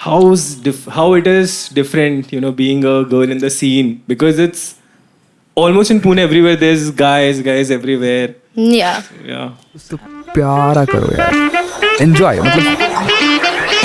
how it is different, being a girl in the scene, because it's almost in Pune everywhere. There's guys everywhere. Yeah. Yeah. तो प्यारा करो यार, enjoy मतलब.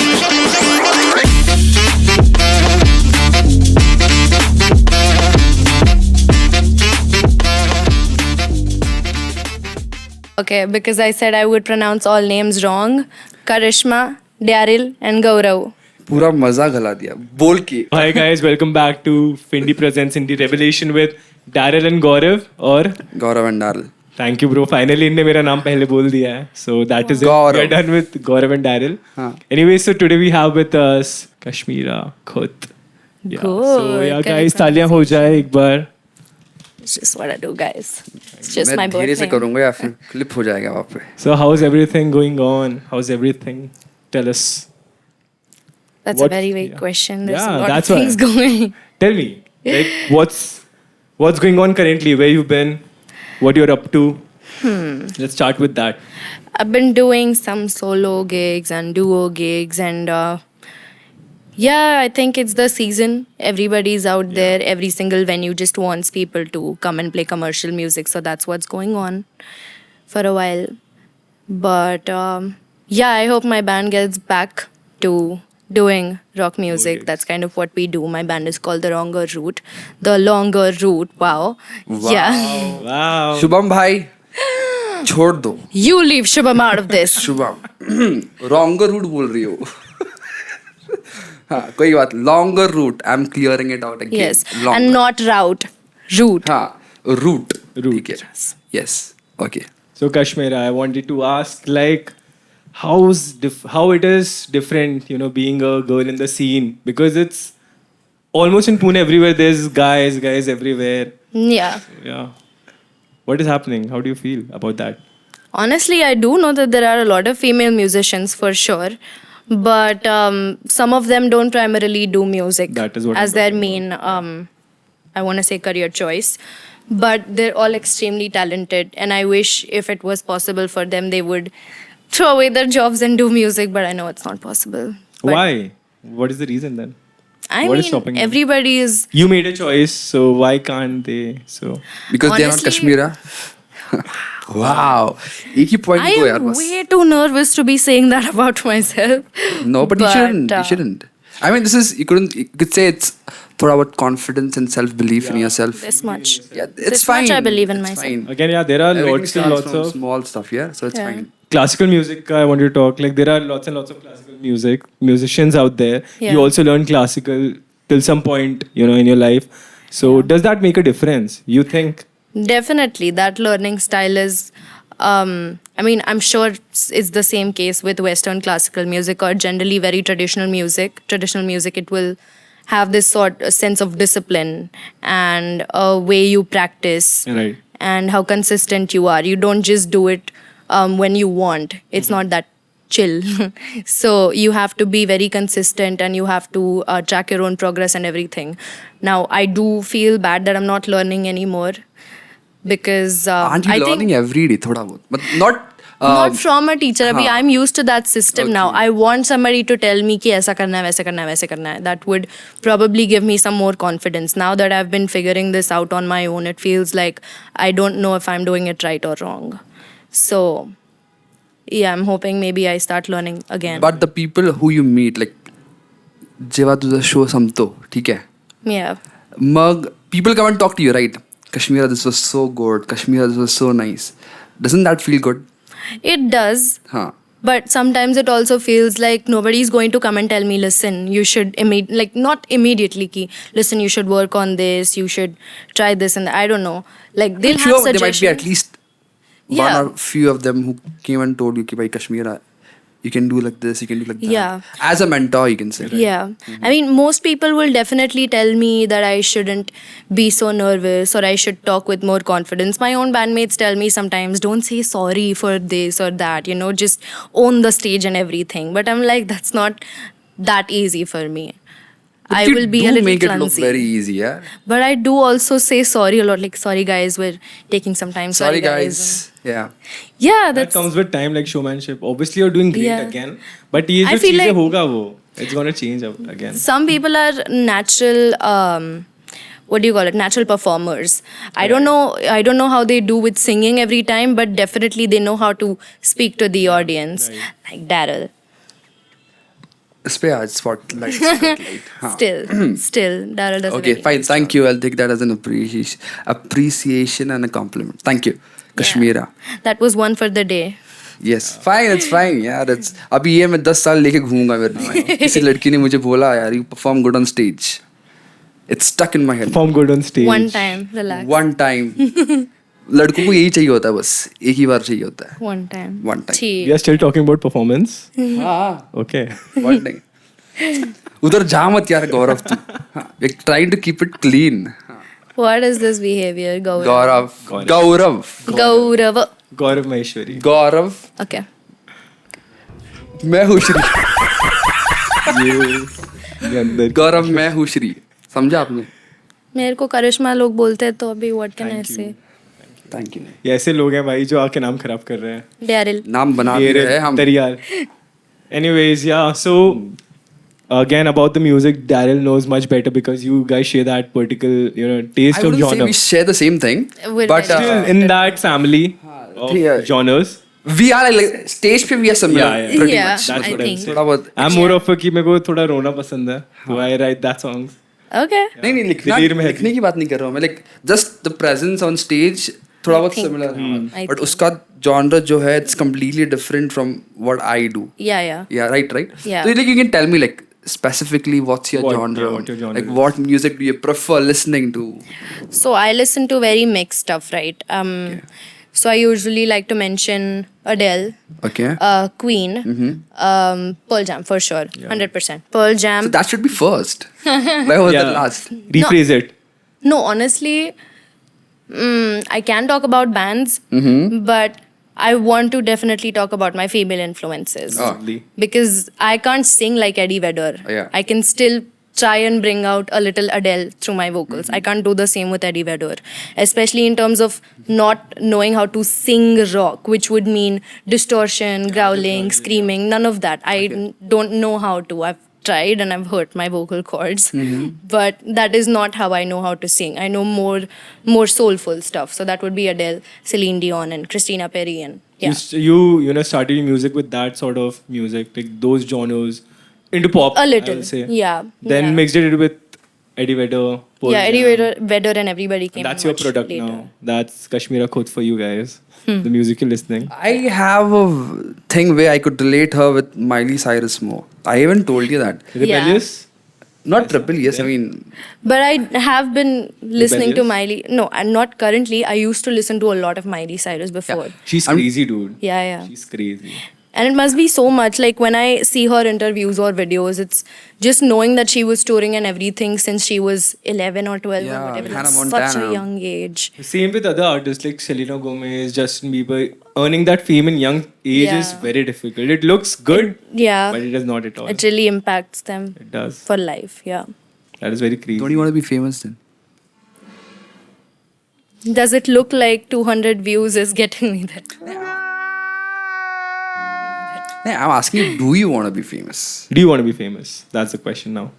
Okay, because I said I would pronounce all names wrong. Karishma, Darryl, and Gaurav. पूरा मजा गला दिया बोल के. Hi guys, welcome back to Findi Presents Indie Revelation with Darryl and Gaurav. और Gaurav and Darryl. Thank you bro, finally इनने मेरा नाम पहले बोल दिया है. So that is it. Gaurav. We are done with Gaurav and Darryl. हाँ. Anyway, so today we have with us Kashmira, Khot. Yeah. Good. So yeah guys, Correct तालियां हो जाए एक बार. It's just what I do, guys. It's just my मैं birth धीरे से name. करूँगा या फिर क्लिप हो जाएगा वहाँ पे. So how's everything going on? How's everything? Tell us. That's What- a very vague yeah. question. There's Yeah, a lot of that's why. things going. Tell me, like what's going on currently? Where you've been? What you're up to? Let's start with that. I've been doing some solo gigs and duo gigs, and yeah, I think it's the season. Everybody's out there. Every single venue just wants people to come and play commercial music. So that's what's going on for a while. But yeah, I hope my band gets back to doing rock music. gigs. That's kind of what we do. My band is called The Longer Route. The Longer Route. Wow. Yeah. Wow. Shubham भाई छोड़ दो. You leave Shubham out of this. Shubham wronger route बोल रही हो. हाँ कोई बात. Longer route I am clearing it out again. Yes. And not route. Route. हाँ रूट. Route. ठीक है. Yes. Okay. So Kashmira, I wanted to ask, like, how it is different, being a girl in the scene, because it's almost in Pune everywhere. There's guys everywhere. Yeah. Yeah. What is happening? How do you feel about that? Honestly, I do know that there are a lot of female musicians for sure, but some of them don't primarily do music That is what as I'm their talking main, I want to say, career choice. But they're all extremely talented, and I wish if it was possible for them, they would throw away their jobs and do music. But I know it's not possible. But Why? What is the reason then? I What is mean, stopping them? everybody is. You made a choice, so why can't they? So Because they are not Honestly- Kashmira. Wow. एक ही point I दो यार am बस. way too nervous to be saying that about myself. No, but you shouldn't. uh, You shouldn't. I mean, this is you could say it's for about confidence and self-belief in yourself. This much. Yeah, it's This fine. much I believe in It's myself. fine. again, yeah, there are Everything lots and starts lots from of small stuff, yeah. So it's Yeah. fine. classical music. I want to talk. Like, there are lots and lots of classical musicians out there. Yeah. You also learn classical till some point, in your life. So does that make a difference? You think? Definitely, that learning style is. I mean, I'm sure it's the same case with Western classical music or generally very traditional music. Traditional music, it will have this sense of discipline and a way you practice Right. and how consistent you are. You don't just do it when you want. It's not that chill. So you have to be very consistent and you have to track your own progress and everything. Now, I do feel bad that I'm not learning anymore because Aren't you I learning think every day, thoda bahut? But not. not from a teacher. Abhi, हाँ. I'm used to that system now. Okay. I want somebody to tell me कि ऐसा करना है, वैसे करना है, वैसे करना है. That would probably give me some more confidence. Now that I've been figuring this out on my own, it feels like I don't know if I'm doing it right or wrong. So, yeah, I'm hoping maybe I start learning again. But the people who you meet, like, जेव्हा तुझा show संपतो, ठीक है? Yeah. Mug people come and talk to you, right? Kashmira, this was so good. Kashmira, this was so nice. Doesn't that feel good? It does. हाँ. But sometimes it also feels like nobody's going to come and tell me, listen, you should not immediately ki, listen, you should work on this, you should try this and that. I don't know. Like they'll I'm have sure there suggestions. might be at least Yeah. one or few of them who came and told you, "Bhai Kashmira, you can do like this, you can do like that." Yeah. As a mentor, you can say. Right? Yeah. I mean, most people will definitely tell me that I shouldn't be so nervous or I should talk with more confidence. My own bandmates tell me sometimes, don't say sorry for this or that, just own the stage and everything. But I'm like, that's not that easy for me. But I you will be do a little make it look clumsy. very easy, yeah. But I do also say sorry a lot. Like, sorry guys, we're taking some time. Sorry guys. Yeah. Yeah, That that's. comes with time, like showmanship. Obviously, you're doing great Yeah. again. But ये I जो feel चीजें like- होगा वो It's gonna change again. Some people are natural. What do you call it? Natural performers. I don't know how they do with singing every time, but definitely they know how to speak to the audience. Like Darryl. इस पे आज spotlight. हाँ. Still, Darryl does. Okay, fine. Thank you. I'll take that as an appreciation and a compliment. Thank you, Kashmira. That was one for the day. Yes, fine. It's fine. यार, it's अभी ये मैं 10 साल लेके घूमूंगा मेरे में. किसी लड़की ने मुझे बोला यार, you perform good on stage. It's stuck in my head. Perform good on stage. One time, relax. One time. लड़कों को यही चाहिए होता है बस. एक ही बार चाहिए होता है. One time. One time. ठीक. We are still talking about performance. हाँ. Okay. One time. उधर जा मत यार गौरव तू. हाँ. We're trying to keep it clean. What is this behavior, Gaurav? Gaurav. Gaurav. Gaurav Maheshwari. Gaurav. Okay. मैं हूँ श्री. ये अंदर गौरव मैं हूँ श्री. समझा आपने? मेरे को करिश्मा लोग बोलते हैं तो अभी what can I say? Thank you. ये ऐसे लोग हैं भाई जो आके नाम खराब कर रहे हैं. Darryl. नाम बना भी रहे हैं हम. Darryl. Anyways, yeah. So again about the music, Darryl knows much better because you guys share that particular taste I of wouldn't say genre. we share the same thing, We're but very Still in that family of Yeah. genres. we are like stage पे we are similar. Yeah. Pretty Yeah. much. That's I what I'm think. saying. थोड़ा बहुत. I'm more of a कि मेरे को थोड़ा रोना पसंद है. So I write that songs. Okay. नहीं लिखना दिलीर में है. लिखने की बात नहीं कर रहा हूँ मैं. Like just the presence on stage थोड़ा बहुत think. similar है. I But think. उसका genre जो है it's completely different from what I do. Yeah. Yeah, right. Yeah. So like you can tell me like specifically what's your genre? What your genre like is. what music do you prefer listening to? So I listen to very mixed stuff, right? So I usually like to mention Adele, Okay. Queen, Pearl Jam for sure, 100%. Pearl Jam. So that should be first. Why was that last? Rephrase it. No, honestly, I can talk about bands, but I want to definitely talk about my female influences. Oh. Because I can't sing like Eddie Vedder. Yeah. I can still try and bring out a little Adele through my vocals. I can't do the same with Eddie Vedder, especially in terms of not knowing how to sing rock, which would mean distortion, growling, screaming, none of that. I don't know how to. I've tried and I've hurt my vocal cords, but that is not how I know how to sing. I know more soulful stuff. So that would be Adele, Celine Dion, and Christina Perri, and yeah. You started your music with that sort of music, like those genres, into pop. A little, I'll say. yeah. Then yeah. mixed it with Eddie Vedder. Pearl Yeah, Eddie Jam. Vedder and everybody came. That's your much product later. now. That's Kashmira Khot for you guys. The music you're listening. I have a thing where I could relate her with Miley Cyrus more. I even told you that. Rebellious? Not rebellious, I mean, But I have been listening to Rebellious? Miley. No, and not currently. I used to listen to a lot of Miley Cyrus before. She's I'm- crazy, dude. Yeah. She's crazy. And it must be so much. Like when I see her interviews or videos, it's just knowing that she was touring and everything since she was 11 or 12 Yeah, or whatever. Hannah It's such a Montana. young age. Same with other artists like Selena Gomez, Justin Bieber. Earning that fame in young age is Yeah. very difficult. It looks good, Yeah. but it is not at all. It really impacts them It does. for life. Yeah. That is very crazy. don't you want to be famous then? Does it look like 200 views is getting me there? Yeah, I'm asking you, do you want to be famous? Do you want to be famous? That's the question now.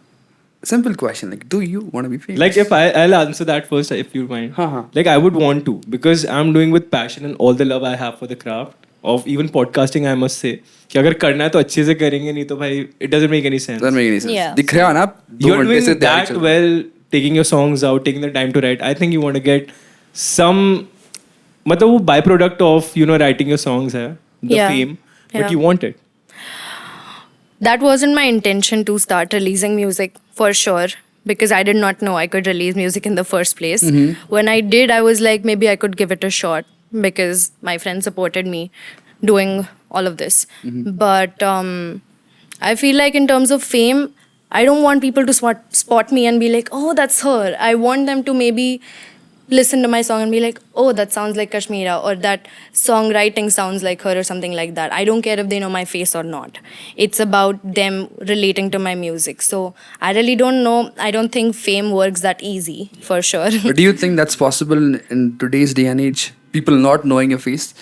Simple question, like, do you want to be famous? Like if I'll answer that first, if you mind. Uh-huh. Like I would want to because I'm doing with passion and all the love I have for the craft of even podcasting. I must say कि अगर करना है तो अच्छे से करेंगे नहीं तो भाई it doesn't make any sense. Doesn't make any sense. Yeah. दिख रहे हो ना आप? दो You're घंटे से doing तैयारी that चल रही है. well, taking your songs out, taking the time to write. I think you want to get some मतलब वो byproduct of writing your songs है the Yeah. fame, but Yeah. you want it. That wasn't my intention to start releasing music for sure because I did not know I could release music in the first place. When I did, I was like, maybe I could give it a shot because my friends supported me doing all of this. But I feel like in terms of fame, I don't want people to spot me and be like, oh, that's her. I want them to maybe listen to my song and be like, oh, that sounds like Kashmira, or that songwriting sounds like her, or something like that. I don't care if they know my face or not. It's about them relating to my music. So I really don't know. I don't think fame works that easy, for sure. But do you think that's possible in today's day and age? People not knowing your face?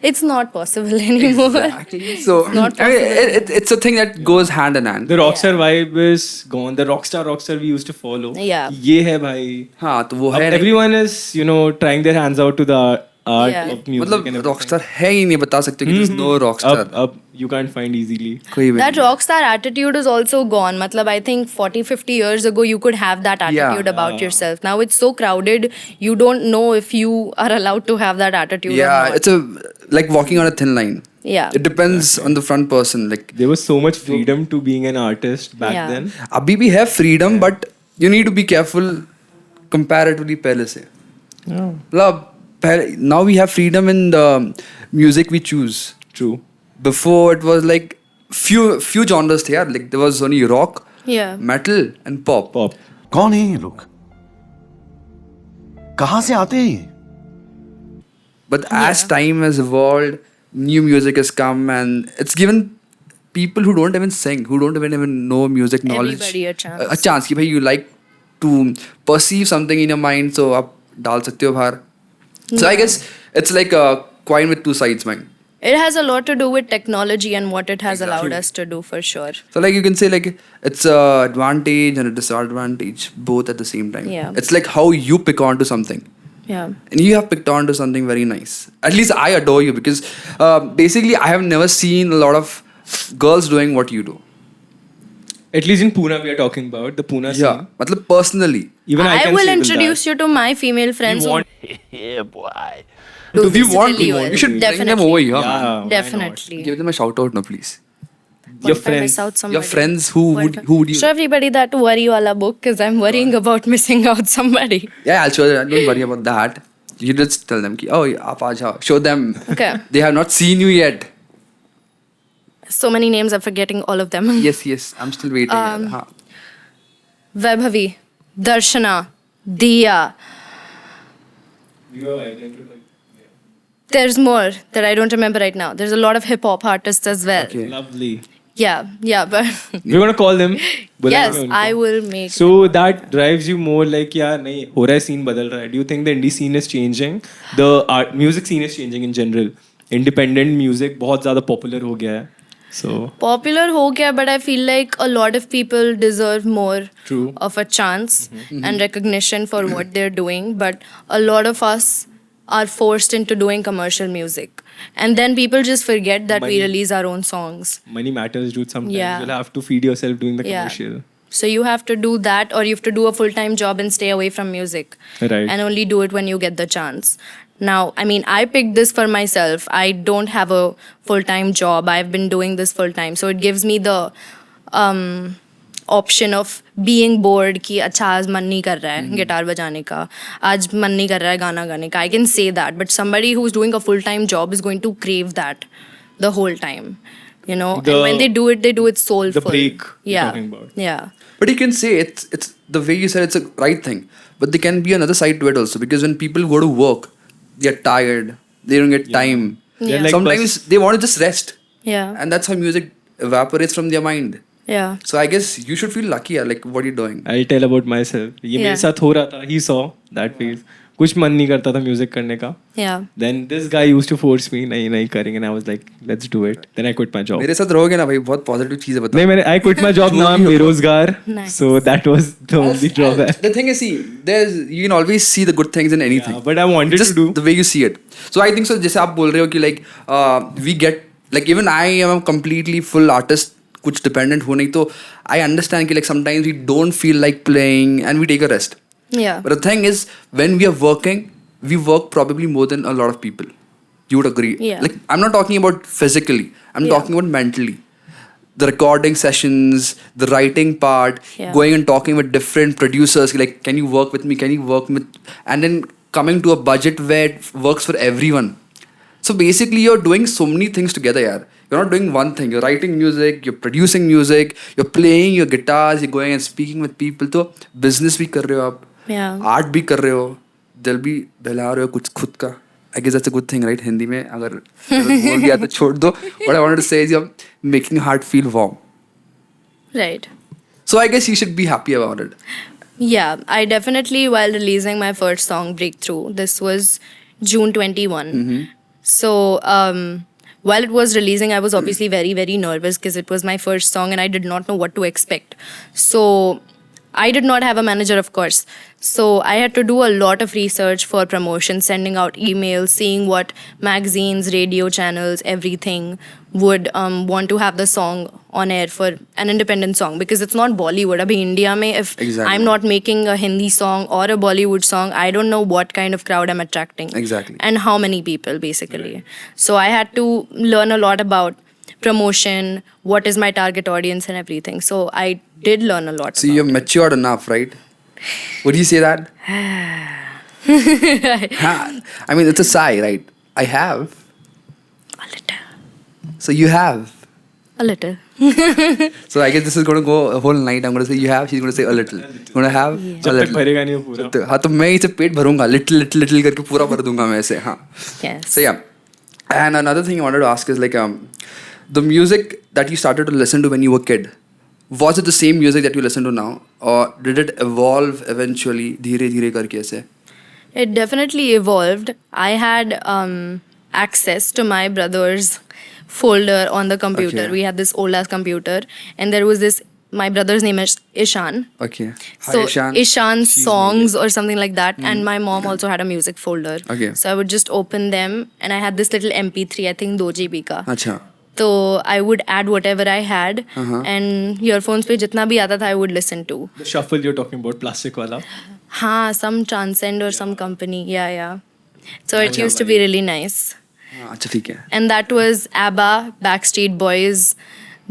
It's not possible anymore. Exactly. So not I mean, possible. it's a thing that goes hand in hand. The rockstar vibe is gone. The rockstar we used to follow. Yeah. ये है भाई. हाँ तो वो अब है नहीं. everyone is trying their hands out to the art Yeah. of music मतलब and everything. रॉकस्टार है ही नहीं, बता सकते हो कि there's no rockstar. अब you can't find easily. कोई भी That नहीं. rockstar attitude is also gone. Matlab, I think 40-50 years ago you could have that attitude about yourself. Now it's so crowded, you don't know if you are allowed to have that attitude or Yeah, not. it's like walking on a thin line. Yeah. It depends on the front person. Like There was so much freedom to being an artist back Yeah. then. अभी भी है freedom, but you need to be careful comparatively पहले से. मतलब now we have freedom in the music we choose. True. Before it was like few genres थे यार. Like there was only rock, Yeah. metal and pop. Pop. कौन है ये लोग? कहां से आते हैं ये? But as time has evolved, new music has come and it's given people who don't even sing, who don't even know music knowledge, Everybody a chance. a chance कि भाई you like to perceive something in your mind, so आप डाल सकते हो बाहर. So I guess it's like a coin with two sides, man. It has a lot to do with technology and what it has allowed us to do for sure. So like you can say like it's a advantage and a disadvantage both at the same time. Yeah. It's like how you pick onto something. Yeah. And you have picked on to something very nice. At least I adore you because basically I have never seen a lot of girls doing what you do. At least in Pune we are talking about the Pune scene. Yeah, matlab personally. Even I, I can will say with introduce you to my female friends. You who want, Yeah, boy. do If you this want really to, well. you should bring them Definitely. over here. yeah, man. why not? Definitely. Give them a shout out now, please. What Your if I miss friends. out somebody? Your friends who would you? Show everybody that worry wala book because I'm worrying about missing out somebody. Yeah, I'll show them. Don't worry about that. You just tell them ki, oh, aap aa jao. Show them. Okay. They have not seen you yet. So many names, I'm forgetting all of them. Yes. I'm still waiting. Haan. Vaibhavi, Darshana, Diya. There's more that I don't remember right now. There's a lot of hip hop artists as well. Okay. Lovely. Yeah, but We're gonna call them. yes, बुलाएंगे उनको. I will make. So that drives you more like yeah नहीं हो रहा है scene बदल रहा है. Do you think the indie scene is changing? The art music scene is changing in general. Independent music बहुत ज़्यादा popular हो गया है. So Popular ho gaya, but I feel like a lot of people deserve more True. of a chance and recognition for what they're doing. But a lot of us are forced into doing commercial music. And then people just forget that we Money. release our own songs. money matters, dude. Sometimes Yeah. you'll have to feed yourself doing the Yeah. commercial. So you have to do that, or you have to do a full-time job and stay away from music. Right. And only do it when you get the chance. Now, I mean, I picked this for myself. I don't have a full-time job. I've been doing this full-time. So it gives me the option of being bored कि अच्छा आज मन नहीं कर रहा है guitar बजाने का, आज मन नहीं कर रहा है गाना गाने का. I can say that. But somebody who's doing a full-time job is going to crave that the whole time. You know, and when they do it soulful. The break you're Yeah. talking about. Yeah. But you can say it's the way you said it's a right thing. But there can be another side to it also because when people go to work, they're tired. They don't get time. They're like Sometimes they want to just rest, Yeah. and that's how music evaporates from their mind. Yeah. So I guess you should feel lucky. Like what you're doing. I'll tell about myself. ये मेरे Yeah. साथ हो रहा था. He saw that phase. कुछ मन नहीं करता था म्यूजिक करने का. Yeah. Then this guy used to force me नहीं करेंगे. And I was like, let's do it. Then I quit my job. मेरे साथ रहोगे ना भाई बहुत पॉजिटिव चीजें बताओ. नहीं I quit my job now. I'm बेरोजगार. Nice. So that was the only drawback. The thing is, see, you can always see the good things in anything. Yeah, but I wanted Just to do. the way you see it. So I think so. जैसे आप बोल रहे हो कि like we get like even I am a completely full artist. कुछ dependent हो नहीं तो I understand कि like sometimes we don't feel like playing and we take a rest. Yeah. But the thing is, when we are working, we work probably more than a lot of people. You would agree. Yeah. Like I'm not talking about physically. I'm Yeah. talking about mentally. The recording sessions, the writing part, Yeah. going and talking with different producers. Like, can you work with me? Can you work with? And then coming to a budget where it works for everyone. So basically, you're doing so many things together, yaar. You're not doing one thing. You're writing music, you're producing music, you're playing your guitars, you're going and speaking with people. तो business भी कर रहे हो आप, Yeah. art भी कर रहे हो, दिल भी बहला रहे हो कुछ खुद का. I guess that's a good thing, right? Hindi में अगर बोल दिया तो छोड़ दो. What I wanted to say is you're making your heart feel warm. Right. So I guess you should be happy about it. Yeah, I definitely, while releasing my first song, Breakthrough, this was June 21. So while it was releasing, I was obviously very, very nervous because it was my first song and I did not know what to expect. So I did not have a manager, of course. So I had to do a lot of research for promotion, sending out emails, seeing what magazines, radio channels, everything would want to have the song on air for an independent song, because it's not Bollywood. Abhi India mein, if Exactly. I'm not making a Hindi song or a Bollywood song, I don't know what kind of crowd I'm attracting. Exactly. And how many people, basically. So I had to learn a lot about promotion, what is my target audience and everything. So I did learn a lot. So you're matured enough, right? Would you say that? I mean, it's a sigh, right? I have. A little. So you have. A little. So I guess this is going to go a whole night. I'm going to say you have. She's going to say a little. Going to have a जब तक little. भरेगा नहीं वो पूरा. हाँ तो मैं इसे पेट भरूंगा little little little करके पूरा भर दूंगा मैं इसे हाँ. Yes. So yeah, and another thing I wanted to ask is like the music that you started to listen to when you were a kid, was it the same music that you listen to now, or did it evolve eventually धीरे धीरे करके ऐसे? It definitely evolved. I had access to my brother's folder on the computer. Okay. We had this old ass computer, and there was this. My brother's name is Ishan. Okay. Hi, So Ishan. Ishan's songs or something like that. And my mom also had a music folder. Okay. So I would just open them, and I had this little MP3, I think 2 GB ka. अच्छा. So I would add whatever I had, and earphones पे जितना भी आता था I would listen to. The shuffle you're talking about, plastic wala. हाँ, some Transcend or some company. Yeah. So it used to be really nice. हाँ, अच्छा ठीक है. And that was ABBA, Backstreet Boys,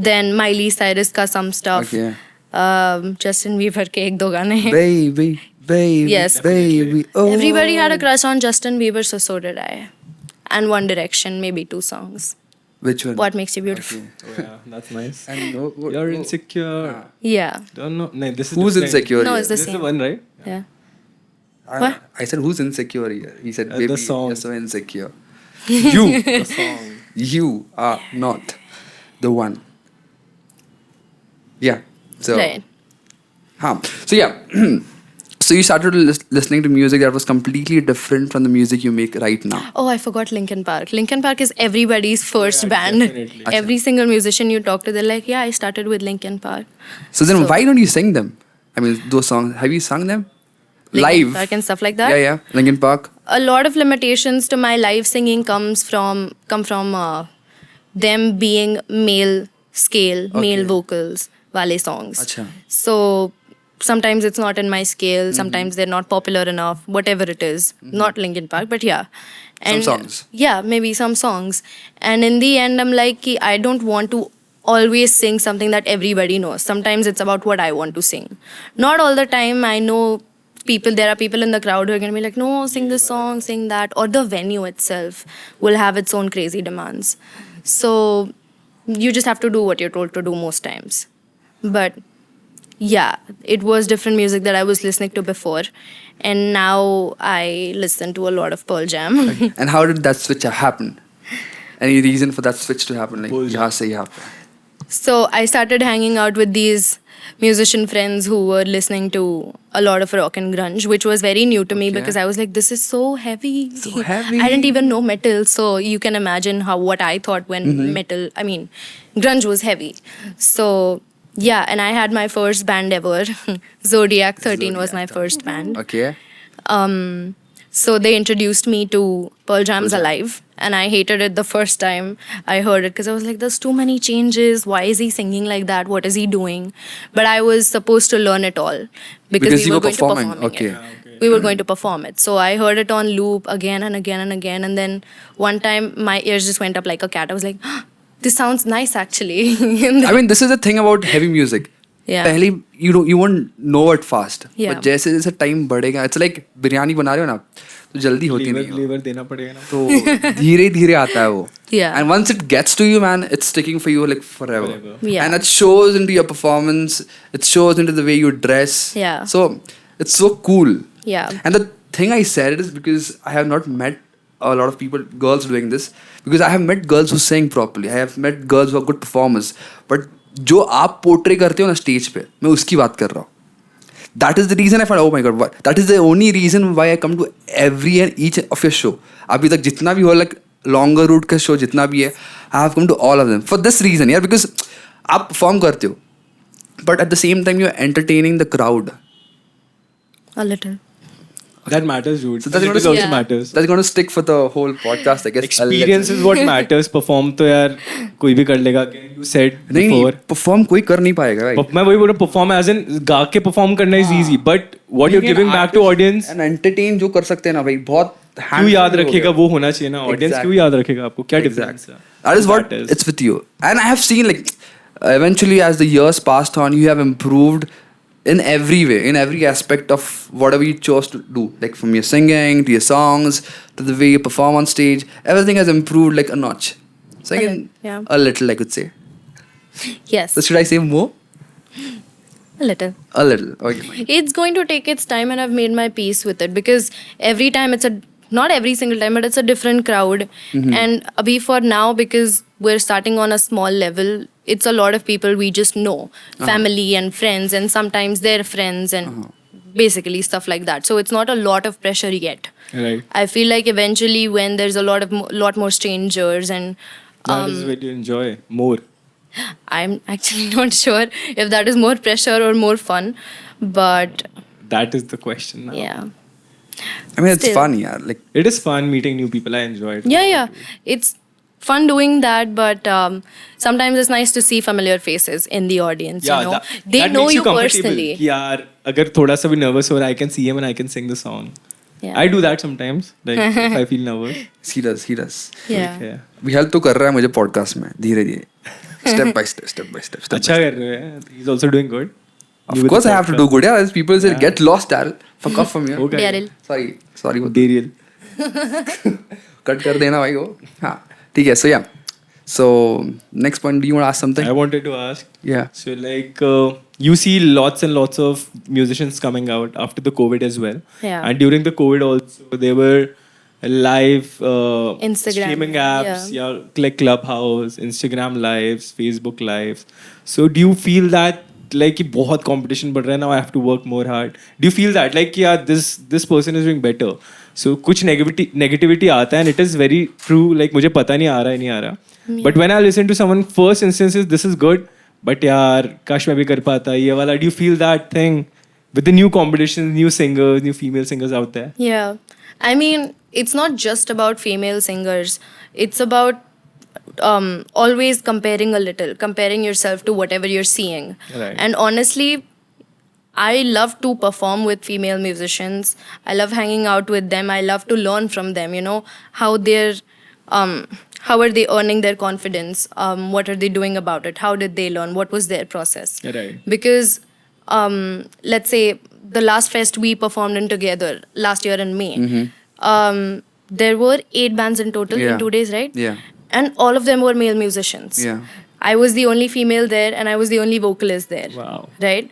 then Miley Cyrus का some stuff. Okay. Justin Bieber के 1-2 गाने. Baby, baby, Yes. baby. Oh. Everybody had a crush on Justin Bieber, so did I. And One Direction, maybe 2 songs. Which one? What Makes You Beautiful. Oh, yeah, that's nice. And You're insecure. Yeah. Don't know. No, this is Who's different. insecure? No, here? it's the This is the same. one, right? Yeah. I, I said who's insecure here? He said The baby, song. you're so insecure. You, The song. you are not the one. Yeah. So. Right. Huh. So yeah. So you started listening to music that was completely different from the music you make right now. Oh, I forgot Linkin Park. Linkin Park is everybody's first band. definitely. Every single musician you talk to, they're like, yeah, I started with Linkin Park. So then So- why don't you sing them? I mean, those songs. Have you sung them? Linkin Live. Park and stuff like that. Yeah. Linkin Park. A lot of limitations to my live singing come from them being male scale, male vocals, wale songs. Acha. So sometimes it's not in my scale, sometimes they're not popular enough, whatever it is. Not Linkin Park, but yeah. Some songs. Yeah, maybe some songs. And in the end, I'm like, ki, I don't want to always sing something that everybody knows. Sometimes it's about what I want to sing. Not all the time. I know there are people in the crowd who are going to be like, no, sing this song, sing that. Or the venue itself will have its own crazy demands. So you just have to do what you're told to do most times. But yeah, it was different music that I was listening to before. And now I listen to a lot of Pearl Jam. And how did that switch happen? Any reason for that switch to happen? Like, Pearl Jam. यहाँ से यहाँ पे. So I started hanging out with these musician friends who were listening to a lot of rock and grunge, which was very new to me Okay. because I was like, this is so heavy. So heavy. I didn't even know metal, so you can imagine what I thought when grunge was heavy. So yeah, and I had my first band ever. Zodiac 13 was my first band. Okay. So they introduced me to Pearl Jam's Alive, and I hated it the first time I heard it because I was like, there's too many changes. Why is he singing like that? What is he doing? But I was supposed to learn it all because we you were were going performing. to perform Okay. it. We were going to perform it. So I heard it on loop again and again and again. And then one time my ears just went up like a cat. I was like, this sounds nice actually. I mean, this is the thing about heavy music. Yeah. पहले you won't know it fast. Yeah. But जैसे जैसे time बढ़ेगा, it's like biryani बना रहे हो ना, तो जल्दी होती नहीं है. Lever देना पड़ेगा ना. तो धीरे धीरे आता है वो. Yeah. And once it gets to you, man, it's sticking for you like forever. Yeah. And it shows into your performance. It shows into the way you dress. Yeah. So it's so cool. Yeah. And the thing I said is because I have not met a lot of people, girls doing this, because I have met girls who sing properly. I have met girls who are good performers. But जो आप portray करते हो ना stage पे, मैं उसकी बात कर रहा हूँ. That is the reason I thought, oh my god, what? That is the only reason why I come to every and each of your show. अभी तक जितना भी हो, like longer route का show जितना भी है, I have come to all of them for this reason, यार, because आप perform करते हो, but at the same time you're entertaining the crowd. A little. That matters, dude. So that's It gonna also Yeah. matters. That's going to stick for the whole podcast, I guess. Experience is what matters. Perform तो यार कोई भी कर लेगा. You said नहीं before. perform कोई कर नहीं पाएगा, right? मैं वही बोल रहा हूँ, perform as in गा के perform करना is easy, but what you're giving back to audience, and entertain जो कर सकते हैं ना भाई, बहुत क्यों याद रखेगा वो होना चाहिए ना. Audience Exactly. क्यों याद रखेगा आपको? क्या difference है? That is what it's with you. And I have seen, like, eventually as the years passed on, you have improved in every way, in every aspect of whatever you chose to do. Like from your singing to your songs to the way you perform on stage, everything has improved like a notch. So Yeah. a little, I could say. Yes. So should I say more? A little. A little. Okay. It's going to take its time, and I've made my peace with it because every time not every single time, but it's a different crowd. And abhi for now, because we're starting on a small level, it's a lot of people we just know, family and friends, and sometimes their friends, and basically stuff like that. So it's not a lot of pressure yet. Right. I feel like eventually, when there's a lot more strangers, and That is what you enjoy more. I'm actually not sure if that is more pressure or more fun, but That is the question now. yeah. I mean, it's Still. fun, yeah. Like, It is fun meeting new people. I enjoy it. Yeah. It's fun doing that, but sometimes it's nice to see familiar faces in the audience. Yeah, you know, that, they that know makes you comfortable. personally. कि यार अगर थोड़ा सा भी nervous हो रहा है, I can see him and I can sing the song. Yeah. I do that sometimes. Like if I feel nervous. he does. Yeah. Yeah. We help तो कर रहा है मुझे podcast में, धीरे-धीरे. Step by step. अच्छा कर रहे हैं. He's also doing good. Of course I have to do good. Yeah, as people say, get lost, Darryl. Fuck off from here. Okay. Darryl. Sorry. Darryl. Cut कर देना भाई वो. हाँ, ठीक है. So yeah. So next point, do you want to ask something? I wanted to ask. Yeah. So like you see lots and lots of musicians coming out after the COVID as well. Yeah. And during the COVID also there were live Instagram, streaming apps, yeah. like Clubhouse, Instagram lives, Facebook lives. So do you feel that like कि बहुत competition बढ़ रहा है now I have to work more hard? Do you feel that like yeah this person is doing better? So कुछ negativity आता है and it is very true. Like मुझे पता नहीं आ रहा है नहीं आ रहा. But when I listen to someone first instances this is good. But यार काश मैं भी कर पाता ये वाला. Do you feel that thing with the new competitions, new singers, new female singers out there? Yeah. I mean, it's not just about female singers. It's about always comparing yourself to whatever you're seeing. Right. And honestly, I love to perform with female musicians. I love hanging out with them. I love to learn from them, you know, how are they earning their confidence? What are they doing about it? How did they learn? What was their process? Right. Because let's say the last fest we performed in together last year in May, there were 8 bands in total Yeah. in 2 days, right? Yeah. And all of them were male musicians. Yeah. I was the only female there and I was the only vocalist there. Wow. Right?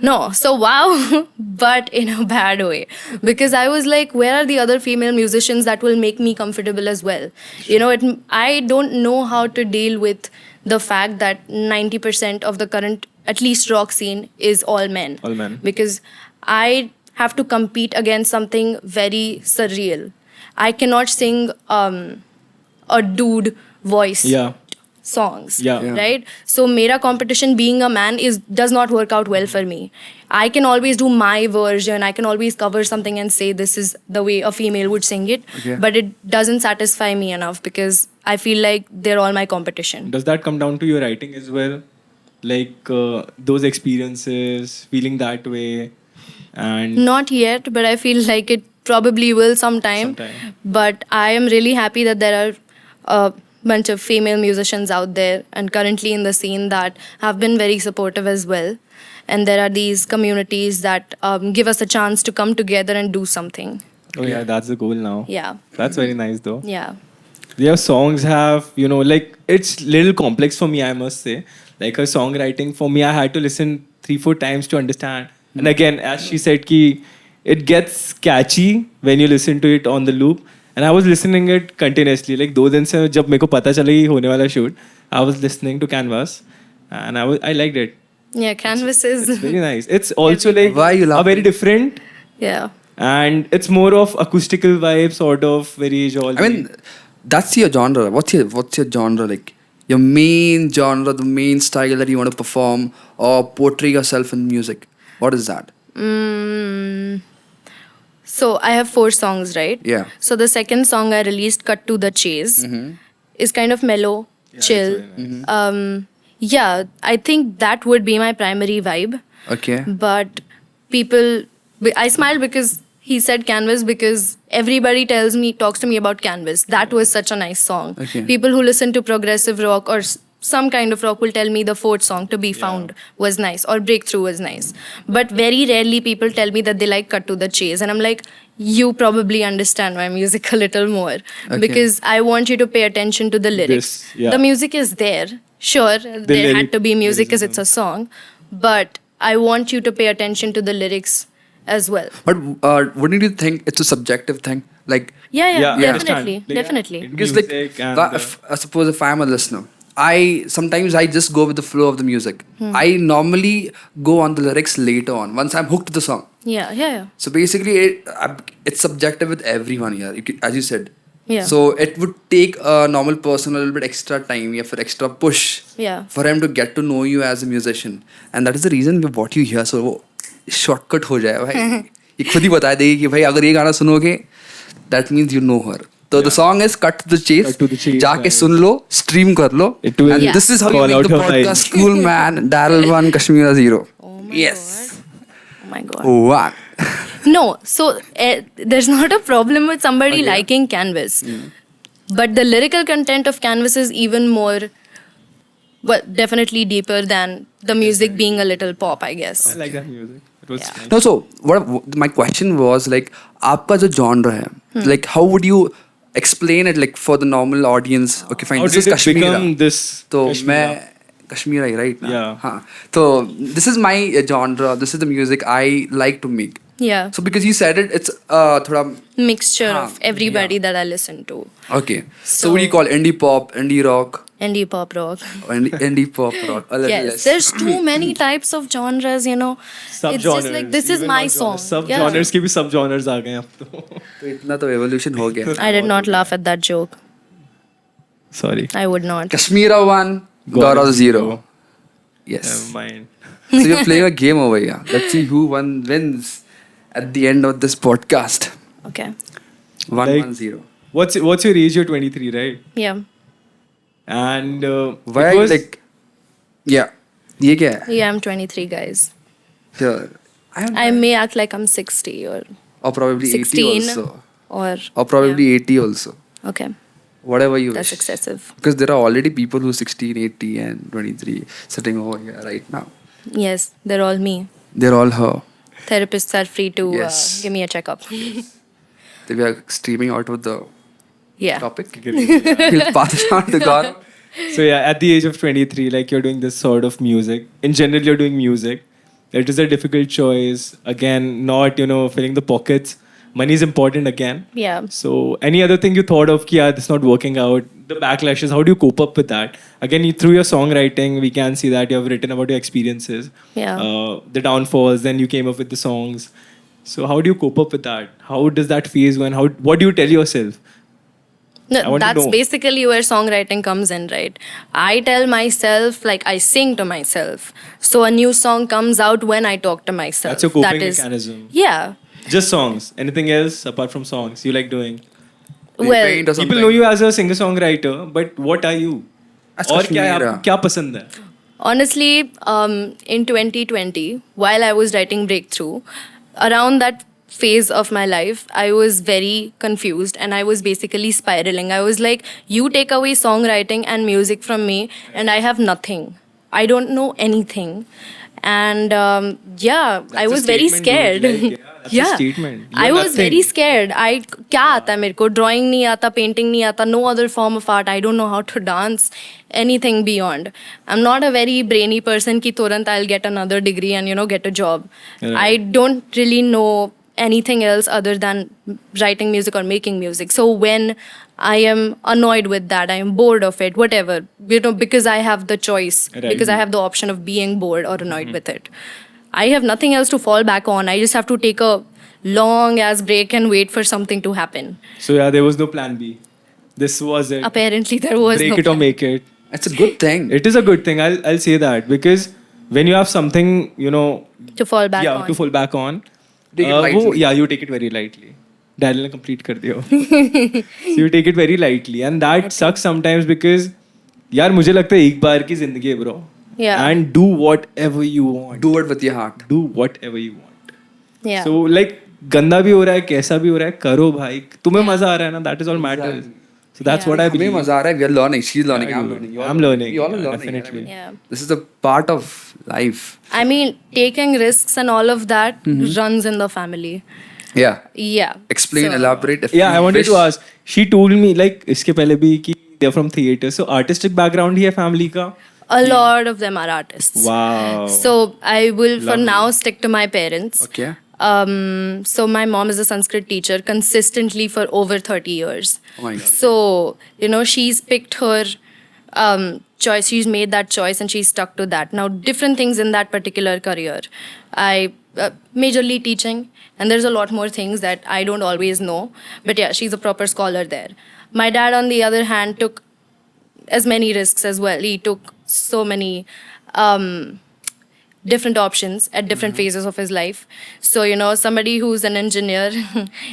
No, so wow, but in a bad way. Because I was like, where are the other female musicians that will make me comfortable as well? You know, I don't know how to deal with the fact that 90% of the current, at least rock scene, is all men. All men. Because I have to compete against something very surreal. I cannot sing a dude voice. Yeah. Songs, Yeah. right? So mera competition being a man does not work out well for me. I can always do my version. I can always cover something and say this is the way a female would sing it. Okay. But it doesn't satisfy me enough because I feel like they're all my competition. Does that come down to your writing as well? Like those experiences, feeling that way, and Not yet, but I feel like it probably will sometime. But I am really happy that there are a bunch of female musicians out there and currently in the scene that have been very supportive as well. And there are these communities that give us a chance to come together and do something. oh yeah, that's the goal now. Yeah. That's very nice though. Yeah. Their songs have, you know, like it's little complex for me, I must say. Like her songwriting, for me, I had to listen 3-4 times to understand. And again, as she said, it gets catchy when you listen to it on the loop. And I was listening it continuously. Like 2 दिन से जब मेरे को पता चला कि होने वाला shoot, I was listening to Canvas, and I liked it. Yeah, Canvas is... It's very nice. It's also like Why you a laughing? very different, yeah. and it's more of acoustical vibe, sort of very jolly. I mean, That's your genre. What's your genre like? Your main genre, the main style that you want to perform or portray yourself in music. What is that? So I have 4 songs, right? Yeah. So the second song I released, Cut to the Chase, is kind of mellow, chill. it's very nice. Yeah, I think that would be my primary vibe. Okay. But I smiled because he said Canvas, because everybody talks to me about Canvas. That was such a nice song. Okay. People who listen to progressive rock or some kind of rock will tell me the 4th song, To Be Found, was nice, or Breakthrough was nice. But very rarely people tell me that they like Cut to the Chase. And I'm like, you probably understand my music a little more. Okay. Because I want you to pay attention to the lyrics. The music is there. Sure, there had to be music because it's a song. But I want you to pay attention to the lyrics as well. But wouldn't you think it's a subjective thing? Like, Yeah, Yeah, definitely, understand. definitely. because like, Music and, I suppose if I'm a listener, I just go with the flow of the music. I normally go on the lyrics later on once I'm hooked to the song. Yeah. So basically, it's subjective with everyone here, as you said. Yeah. So it would take a normal person a little bit extra time, for extra push, Yeah. for him to get to know you as a musician, and that is the reason we brought you here. So वो shortcut हो जाए भाई. ये खुद ही बता देगी कि भाई अगर ये गाना सुनोगे, that means you know her. So the song is Cut to the Chase. Cut to the Chase, जाके guys. सुन लो, stream कर लो. It will And this is how you call make out the her vibe. podcast cool, man. Darryl 1, Kashmira 0. Oh my Yes. God. Oh my God. One. No, so there's not a problem with somebody liking Canvas. But the lyrical content of Canvas is even more, well, definitely deeper than the music being a little pop, I guess. I like that music. It was nice. No, so what my question was like, आपका जो genre है, like how would you explain it like for the normal audience? Okay, fine. How This is did it Kashmira. become this? तो Kashmira? मैं Kashmira ही right now. Yeah. हाँ. So this is my genre. This is the music I like to make. Yeah. So because you said it, it's थोड़ा Mixture हाँ, of everybody that I listen to. okay. So what do you call indie pop, indie rock, Indie pop rock. or indie pop rock? A little Yes, less. there's too many types of genres, you know. It's just like, this is my song. Sub Yeah. genres के भी sub genres आ गए अब तो. तो इतना तो evolution हो गया. I did not laugh at that joke. Sorry. I would not. Kashmira 1, Gaurav 0. Yes. Never mind. So you're playing a game over here. Let's see who wins at the end of this podcast. Okay. 1-1-0. What's your age? You're 23, right? Yeah. And Why it are you was, like? Yeah. ये क्या है? Yeah, I'm 23, guys. Sure. I may act like I'm 60 or Or probably 80 16 also. or Or probably 80 also. yeah. Okay. Whatever you That's wish. excessive. Because there are already people who 16, 80 and 23 sitting over here right now. Yes, they're all me. They're all her. Therapists are free to Yes. give me a checkup. They were streaming out of the Yeah. topic. We'll pass it on to Gaurav. so yeah, at the age of 23, like you're doing this sort of music. In general, you're doing music. It is a difficult choice. Again, not filling the pockets. Money is important again. Yeah. So any other thing you thought of, this not working out, the backlashes, how do you cope up with that? Again, through your songwriting, we can see that you have written about your experiences, Yeah. the downfalls, then you came up with the songs. So how do you cope up with that? How does that phase go, and what do you tell yourself? I No, want to that's know. basically where songwriting comes in, right? I tell myself, like I sing to myself. So a new song comes out when I talk to myself. That's your coping That is- mechanism. Yeah. Just songs. Anything else apart from songs you like doing? You Well, paint or People something. know you as a singer-songwriter, but what are you? As और क्या है Kashmira. आपको क्या पसंद है? honestly, in 2020, while I was writing Breakthrough, around that phase of my life, I was very confused and I was basically spiraling. I was like, you take away songwriting and music from me, and I have nothing. I don't know anything. And yeah, I a was very statement, scared. dude. Like, yeah, that's a statement. You I have was nothing. very scared. क्या आता है मेरे को? Drawing नहीं आता, painting नहीं आता, no other form of art. I don't know how to dance, anything beyond. I'm not a very brainy person कि तुरंत I'll get another degree and get a job. Right. I don't really know anything else other than writing music or making music. So when I am annoyed with that, I am bored of it, whatever, because I have the choice, Right. because I have the option of being bored or annoyed with it. I have nothing else to fall back on. I just have to take a long ass break and wait for something to happen. So yeah, there was no plan B. this was it. Apparently, there was Break no it or plan. make it. It's a good thing. It is a good thing. I'll say that because when you have something, to fall back on. to fall back on. Take it lightly. You take it very lightly. Darryl ने complete कर दिया. So you take it very lightly, and that sucks sometimes because यार मुझे लगता है एक बार की जिंदगी है bro. Yeah. And do whatever you want. Do it with your heart. Do whatever you want. Yeah. So like गंदा भी हो रहा है कैसा भी हो रहा है करो भाई तुम्हें मजा आ रहा है ना that is all matters. So that's what I हमें believe. मजा आ रहा है. We are learning. She's learning. I'm learning. You all I'm learning. We all are Yeah, learning. definitely. Yeah. This is a part of life. I mean, taking risks and all of that runs in the family. Yeah. Yeah. Explain, So- elaborate. If Yeah, I you wanted to wish. ask. She told me like इसके पहले भी कि they're from theatre. So artistic background ही है family का. A lot of them are artists. Wow. So I will for Lovely. now stick to my parents. Okay. So my mom is a Sanskrit teacher consistently for over 30 years. Oh my God. So, she's picked her choice. She's made that choice and she's stuck to that. Now, different things in that particular career. I majorly teaching, and there's a lot more things that I don't always know. But yeah, she's a proper scholar there. My dad, on the other hand, took as many risks as well. He took so many different options at different phases of his life. So, somebody who's an engineer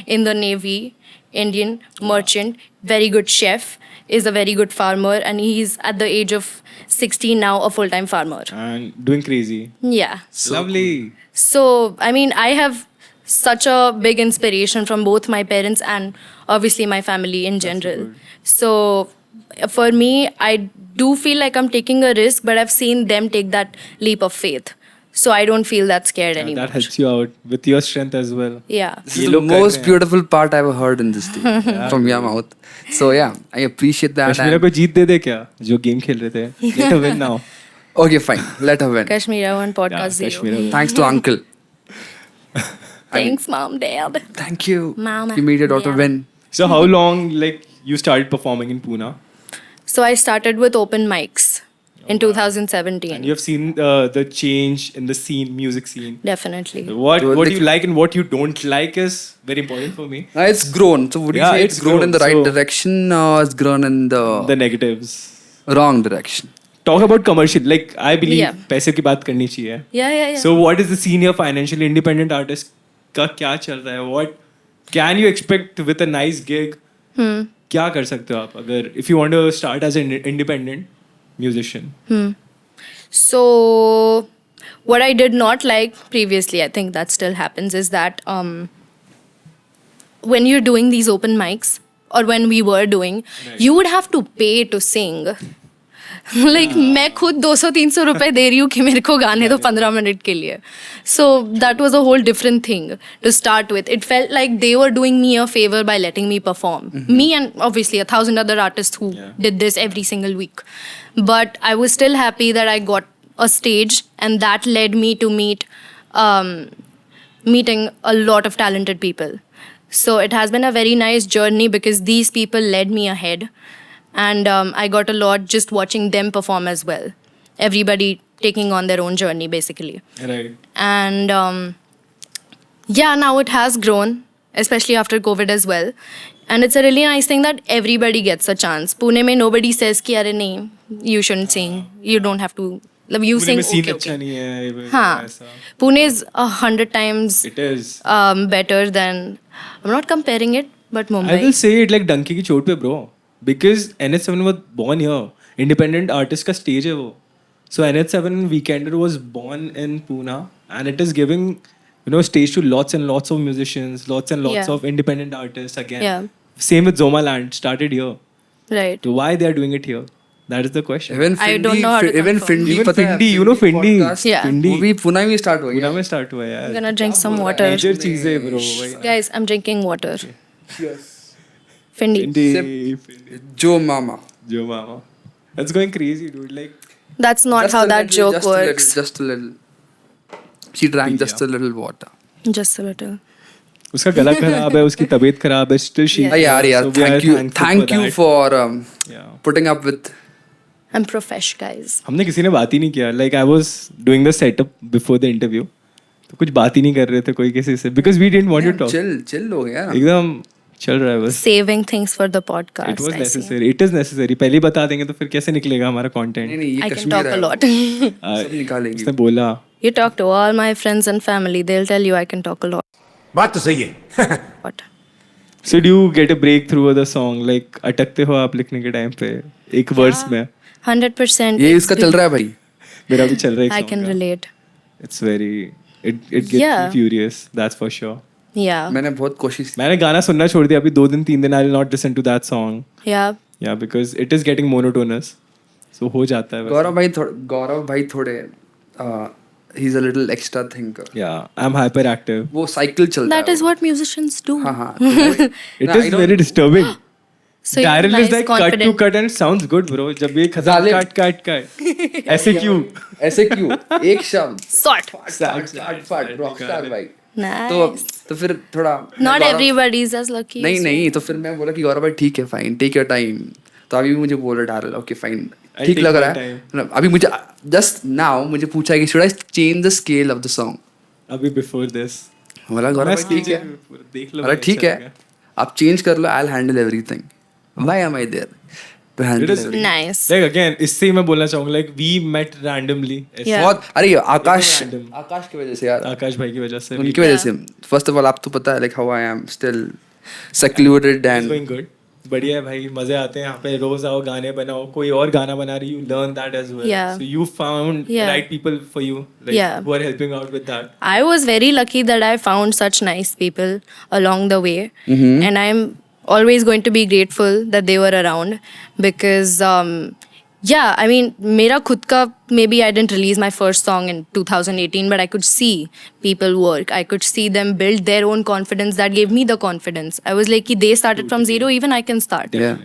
in the Navy, Indian, merchant, very good chef, is a very good farmer, and he's at the age of 16 now a full-time farmer. And doing crazy. Yeah. Lovely. So, I mean, I have such a big inspiration from both my parents and obviously my family in general. So, for me, I do feel like I'm taking a risk, but I've seen them take that leap of faith. So, I don't feel that scared anymore. That helps you out with your strength as well. Yeah. This is ये the लोग कर most रहे हैं. beautiful part I've ever heard in this day from your mouth. So yeah, I appreciate that. Kashmira को जीत दे क्या जो game खेल रहे थे. Let her win now. Okay, fine. Let her win. Kashmira on podcast zero. Kashmira win. Thanks to uncle. Thanks, mom, dad. Thank you. Mama. You made your daughter Yeah. win. So how long you started performing in Pune? So I started with open mics in 2017. And you have seen the change in the scene, music scene. Definitely. What So, what like- you like and what you don't like is very important for me. It's grown. So would you Yeah, say it's it's grown in the grown. right So- direction or it's grown in the The negatives. wrong direction? Talk about commercial. Like I believe Yeah. पैसे की बात करनी चाहिए. Yeah. So what is the senior financially independent artist का क्या चल रहा है? What can you expect with a nice gig? क्या कर सकते हो आप अगर if you want to start as an independent musician? So what I did not like previously, I think that still happens, is that when you're doing these open mics, or when we were doing, you would have to pay to sing. Like मैं खुद 200-300 रुपए दे रही हूँ कि मेरे को गाने दो 15 मिनट के लिए. So that was a whole different thing to start with. It felt like they were doing me a favor by letting me perform. Me and obviously 1,000 other artists who did this every single week. But I was still happy that I got a stage, and that led me to meeting a lot of talented people. So it has been a very nice journey because these people led me ahead. And I got a lot just watching them perform as well. Everybody taking on their own journey, basically. Right. And now it has grown, especially after COVID as well. And it's a really nice thing that everybody gets a chance. Pune mein nobody says ki arey nahi, you shouldn't sing. You don't have to. You Pune sing में scene okay. अच्छा नहीं है. हाँ. ऐसा. Pune is 100 times It is. better than. I'm not comparing it, but Mumbai. I will say it like donkey की चोट पे bro. Because NH7 was born here. Independent artist का stage है वो. So NH7 Weekender was born in Pune, and it is giving stage to lots and lots of musicians, lots and lots Yeah. of independent artists again. Yeah. Same with Zomaland, started here. Right. So why they are doing it here? That is the question. Even I Findi, don't know how to even confirm. Findi, Even पता है, Findi, you know Findi. podcast, Yeah. Findi. वो भी पुणे में start हुआ Pune है. में start हुआ है यार. I'm gonna drink some water. Major चीजें bro. भाई. Guys, I'm drinking water. Fendi. Findi. Joe Mama. Jo mama. That's going crazy, dude. Like. That's not Just how a that little, joke just works. Just a little. She drank just a little water. Just a little. उसका गला खराब है उसकी तबीयत खराब है still she Yeah. यार So we are thank you that. for Yeah. putting up with. I'm profesh, guys. हमने किसी ने बात ही नहीं किया like I was doing the setup before the interview तो कुछ बात ही नहीं कर रहे थे कोई किसी से because we didn't want to talk Chill हो गया ना. एकदम चल रहा है बस. saving things for the podcast. It was I see. necessary. It is necessary. पहले ही बता देंगे तो फिर कैसे निकलेगा हमारा नहीं content? नहीं ये I can कश्मीर talk है a lot. सब निकालेंगे. उसने बोला. You talk to all my friends and family, they'll tell you I can talk a lot. बात तो सही है. So do you get a breakthrough with a song? Like अटकते हो आप लिखने के टाइम पे एक वर्स में? 100%. ये इसका चल रहा है भाई. मेरा भी चल रहा है एक I song can का. relate. It's very it gets me Yeah. furious. That's for sure. Yeah. मैंने बहुत कोशिश. मैंने गाना सुनना छोड़ दिया अभी 2 दिन 3 दिन. I will not listen to that song. Yeah. Yeah, because it is getting monotonous. So हो जाता है. वैसे. गौरव भाई थोड़े he's a little extra thinker. Yeah, I'm hyperactive. वो साइकिल चलता है. That is what musicians do. हाँ हाँ. तो वही. It No, I is don't- very disturbing. So you're Darryl nice, is like confident. cut to cut and it sounds good, bro. जब ये खत्म जालिम. काट ऐसे क्यों? ऐसे क्यों? एक शब्द. Sort. फट रॉकस्टार भाई. Nice. तो फिर थोड़ा. Not Gaurav- everybody is as lucky. नहीं as नहीं तो फिर मैं बोला कि गौरव भाई ठीक है फाइन टेक योर टाइम. तो अभी मुझे बोल रहा डाल ओके फाइन I ठीक take लग my रहा है. अभी मुझे जस्ट नाउ मुझे पूछा कि should I change the scale of the song. अभी before this. बोला गौरव भाई ठीक है. देख लो. बोला ठीक है आप चेंज कर लो I will handle everything. Why am I there to handle It is- everything. Nice. Like again, इससे ही मैं बोलना चाहूँगा like we met randomly. ऐसे Yeah. बहुत अरे ये आकाश random. आकाश की वजह से यार. आकाश भाई की वजह से. उनकी वजह से फर्स्ट ऑफ ऑल आप तो पता है like how I am still secluded It's and going good. बढ़िया है भाई मजे आते हैं यहाँ पे रोज आओ गाने बनाओ कोई और गाना बना रही you learn that as well. Yeah. So you found Yeah. right people for you like Yeah. who are helping out with that. I was very lucky that I found such nice people along the way. And I'm always going to be grateful that they were around because, yeah, I mean, mera khud ka, maybe I didn't release my first song in 2018, but I could see people work. I could see them build their own confidence that gave me the confidence. I was like, कि they started from zero, even I can start. yeah.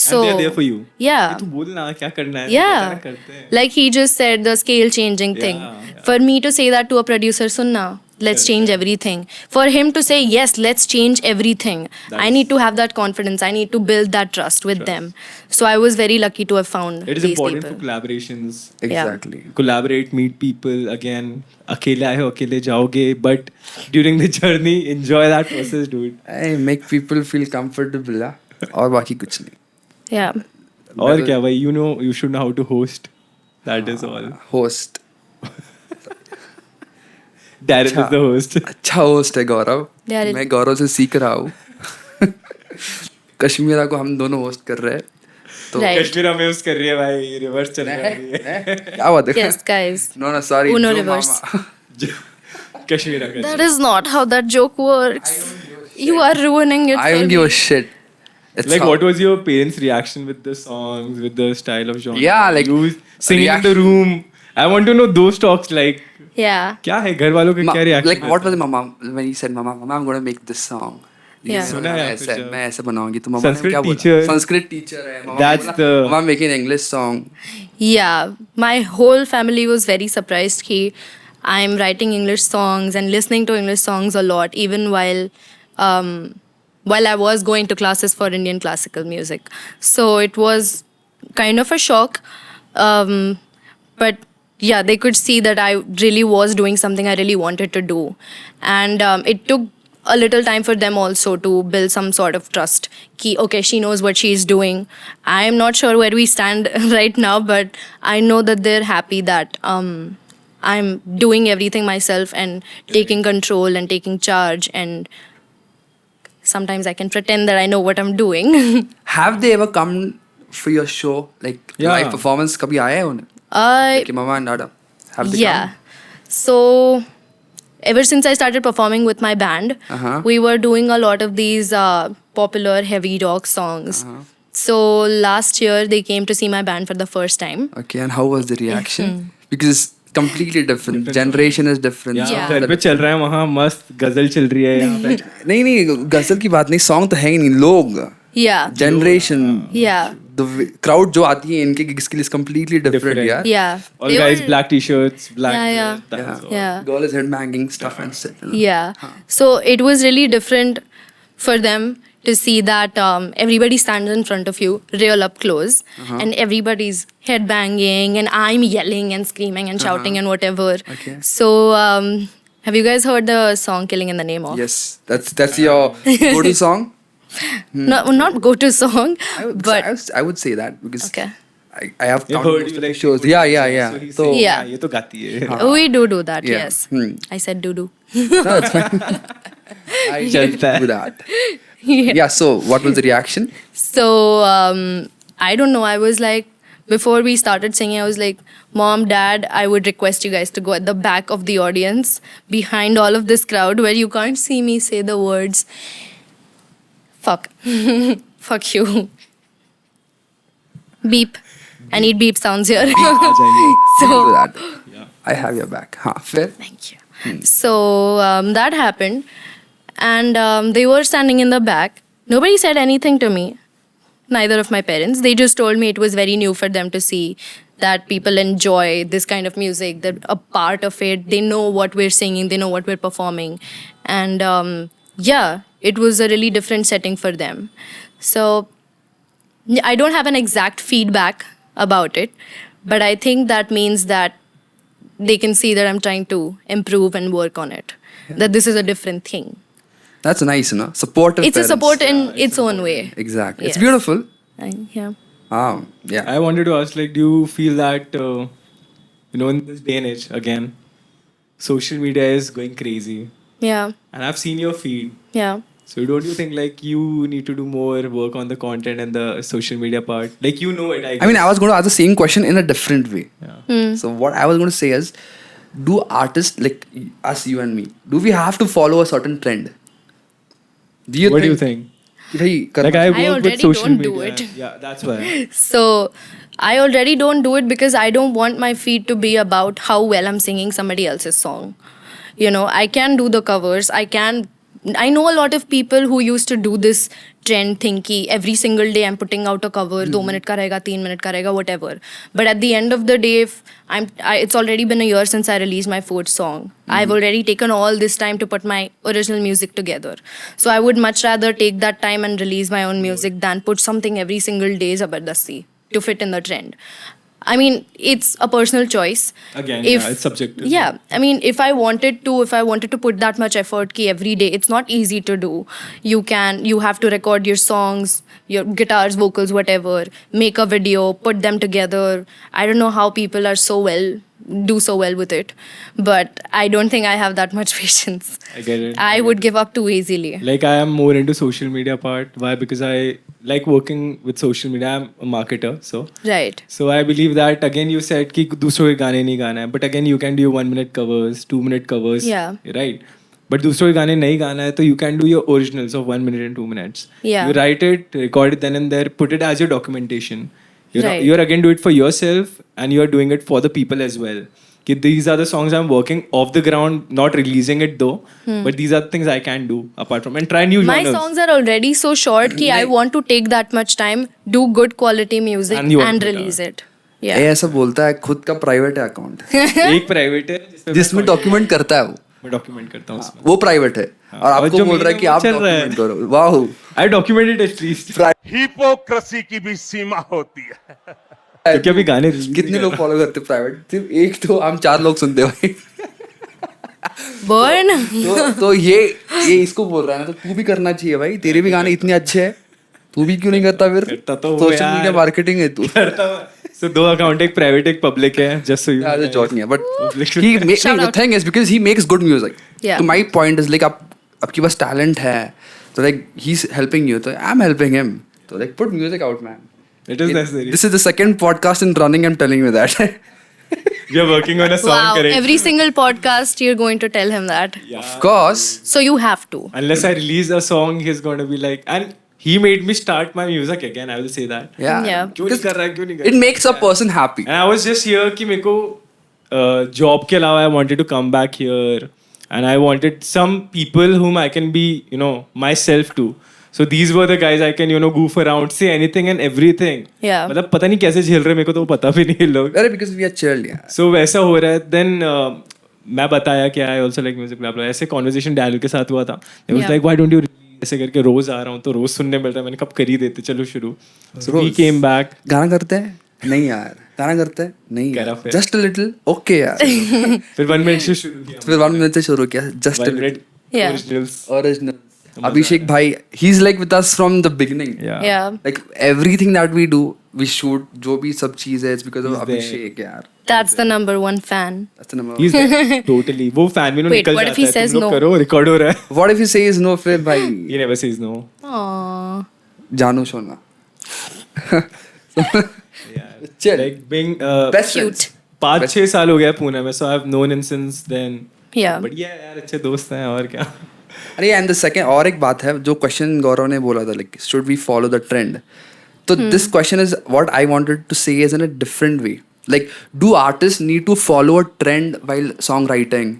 So, And they are there for you. Yeah. तू बोल ना क्या करना है. Yeah. बताना करते हैं. Like he just said, the scale changing thing. Yeah. For me to say that to a producer, Sunna, let's change everything. For him to say, yes, let's change everything. I need to have that confidence. I need to build that trust with them. So I was very lucky to have found It is these important people. for collaborations. Exactly. Collaborate, meet people again. अकेले आए हो अकेले जाओगे but during the journey enjoy that process, dude. I make people feel comfortable हाँ. और बाकी कुछ नहीं. Yeah. और क्या भाई you should know how to host. That is all. Host. Darryl is the host. अच्छा होस्ट है गौरव. Darryl. मैं गौरव से सीख रहा हूँ. कश्मीरा को हम दोनों होस्ट कर रहे हैं. तो Right. कश्मीरा में यूज कर रही है भाई रिवर्स चल रहा है. क्या बात है? Yes, guys. No, sorry. Uno जो reverse. मामा. कश्मीरा का. That is not how that joke works. You are ruining it. I for don't me. give a shit. It's Like how- what was your parents' reaction with the songs, with the style of genre? Yeah, like, you singing in the room. I want to know those talks like Yeah. क्या है घर वालों के क्या reaction? Like what was mama when he said mama I'm going to make this song. Yeah. सुना है ऐसे कुछ? मैं ऐसे बनाऊंगी तो मम्मा ने Sanskrit क्या बोला? teacher. संस्कृत टीचर है. मम्मा That's बोला, the- mama making English song. Yeah, my whole family was very surprised कि I'm writing English songs and listening to English songs a lot, even while I was going to classes for Indian classical music. So it was kind of a shock, but yeah, they could see that I really was doing something I really wanted to do, and it took a little time for them also to build some sort of trust. Ki, okay, she knows what she's doing. I am not sure where we stand right now, but I know that they're happy that I'm doing everything myself and taking control and taking charge. And sometimes I can pretend that I know what I'm doing. Have they ever come for your show like Yeah. live performance? कभी आए हैं उन्हें? कि mama and dada have they Yeah. come? So ever since I started performing with my band, we were doing a lot of these popular heavy rock songs. So last year they came to see my band for the first time. Okay, and how was the reaction? Because it's completely different. Generation is different. यहाँ Yeah. घर पे चल रहा है वहाँ मस्त गजल चल रही है यहाँ पे. नहीं नहीं गजल की बात नहीं सॉन्ग तो है ही नहीं लोग Yeah. Generation Yeah. क्राउड जो आती है इनके gigs के लिए completely different Different. यार. Yeah. All They guys were- black t-shirts, black. Yeah. that's all. Yeah. Girl is headbanging stuff and shit. Yeah. So it was really different for them to see that everybody stands in front of you real up close and everybody's headbanging and I'm yelling and screaming and shouting and whatever. Okay. So have you guys heard the song Killing in the Name of? Yes, that's your go-to song. not go-to song, but I would say that because okay. I have I've counted heard most you of the like shows. put Yeah, it yeah, on, yeah. so he's So saying, Yeah. ये तो गाती है. We do that, Yeah. yes. I said do. no, it's fine. I चलता है. do that. Yeah. So what was the reaction? So I don't know. I was like, before we started singing, I was like, Mom, Dad, I would request you guys to go at the back of the audience, behind all of this crowd where you can't see me say the words. Fuck. Fuck you. Beep. I need beep sounds here. आ जाएंगे. Do So that. Yeah. I have your back. Fair. thank you. So that happened, and they were standing in the back. Nobody said anything to me. Neither of my parents. They just told me it was very new for them to see that people enjoy this kind of music, that a part of it, they know what we're singing, they know what we're performing. And yeah, it was a really different setting for them. So I don't have an exact feedback about it, but I think that means that they can see that I'm trying to improve and work on it, that this is a different thing. That's nice, no? Supportive. It's a parents. support in its own way. Exactly. It's Yes. beautiful. Yeah. Yeah. I wanted to ask, like, do you feel that, in this day and age, again, social media is going crazy, Yeah. and I've seen your feed. Yeah. So don't you think like you need to do more work on the content and the social media part? Like you know it, I guess. I mean, I was going to ask the same question in a different way. Yeah. So what I was going to say is, do artists like us, you and me, do we have to follow a certain trend? What do you think? Bhai, Like I work with already social don't media. do it. Yeah, that's why. So I already don't do it because I don't want my feed to be about how well I'm singing somebody else's song. I can do the covers. I know a lot of people who used to do this trend thing ki every single day I'm putting out a cover, 2 minute ka rahega, 3 minute ka rahega, whatever. But at the end of the day, if it's already been a year since I released my fourth song. I've already taken all this time to put my original music together. So I would much rather take that time and release my own music than put something every single day zabardasti to fit in the trend. I mean, it's a personal choice. Again, yeah, it's subjective. Yeah, I mean, if I wanted to put that much effort ki every day, it's not easy to do. You have to record your songs, your guitars, vocals, whatever, make a video, put them together. I don't know how people do so well with it, but I don't think I have that much patience. I get it. I would give up too easily. Like I am more into social media part. Why? Because I like working with social media. I'm a marketer, so Right. I believe that again you said कि दूसरों के गाने नहीं गाना है, but again you can do your 1 minute covers, 2 minute covers, Yeah. right? But दूसरों के गाने नहीं गाना है तो you can do your originals of 1 minute and 2 minutes. Yeah. You write it, record it then and there, put it as your documentation. Right. You're again do it for yourself and you're doing it for the people as well. कि these are the songs I'm working off the ground, not releasing it though, but these are the things I can do apart from and try new My genres. songs are already so short कि I want to take that much time, do good quality music And you want and to put release out. it. Yeah. ऐसा बोलता है खुद का private है account एक private है जिसमें डॉक्यूमेंट करता है वो मैं डॉक्यूमेंट करता हूँ उसमें वो प्राइवेट है और और आपको जो बोल रहा है मेरे कि में आप चल रहा है। डॉक्यूमेंट करो वाह आई डॉक्यूमेंटेड एटलीस्ट हिपोक्रेसी की भी सीमा होती है क्योंकि अभी गाने release कितने नहीं लोग फॉलो करते प्राइवेट सिर्फ एक तो हम 4 लोग सुनते हैं भाई Burn. तो ये इसको बोल रहा है ना तो तू भी करना चाहिए भाई तेरे भी गाने इतने अच्छे हैं तू भी क्यों नहीं करता फिर करता तो हूँ सोशल यार। मीडिया मार्केटिंग है तू करता हूँ सो 2 अकाउंट एक प्राइवेट एक पब्लिक है just so you Yeah, the joke नहीं है but Public. Shout the out. thing is because he makes good music. Yeah. So my point is like आपके पास talent है तो like he's helping you तो I'm helping him तो like put music out man. It is necessary This is the second podcast in running. I'm telling you that. You are working on a song Wow. Correct Every single podcast you're going to tell him that. Of course. So you have to. unless I release a song he's going to be like and he made me start my music again I will say that Yeah. Yeah. क्यों नहीं कर रहा है क्यों नहीं कर It makes a person happy. And I was just here कि मेरे को job के अलावा I wanted to come back here and I wanted some people whom I can be myself to. So these were the guys I can goof around, say anything and everything. Yeah. मतलब पता नहीं कैसे झेल रहे मेरे को तो पता भी नहीं लोग. Very because we are chilled. Yeah. So वैसा हो रहा है. Then मैं बताया कि I also like music blah blah. ऐसे conversation Darryl के साथ हुआ था. He was Yeah. like why don't you ऐसे करके रोज आ रहा हूँ तो रोज सुनने मिलता है मैंने कब कर ही देते चलो शुरू. So we rose? came back. गाना करते हैं नहीं यार गाना करते हैं नहीं करा यार फिर। जस्ट अ लिटिल ओके यार फिर 1 minute से शुरू किया. फिर 1 minute से शुरू किया just a 1 minute Yeah. originals. Original Abhishek bhai, he's like with us from the beginning. Yeah. Like everything that we do, we shoot, जो भी सब चीज़ है, it's because of He's there. Abhishek यार. That's the number one fan. That's the number. He's there. Totally. वो fan में ना Wait, निकल what if जाता he है, says तुम लोग no? करो, record हो रहा है. What if he says no फिर भाई? He never says no. Aww. जानू सोना. Yeah. Chill. Like being Best Cute. friends. 5-6 साल हो गया पुणे में, so I've known him since then. Yeah. But yeah यार अच्छे दोस्त हैं और क्या. अरे एंड द सेकंड और एक बात है जो क्वेश्चन गौरव ने बोला था like should we follow the trend तो this question is what I wanted to say is in a different way like do artist need to follow a trend while song writing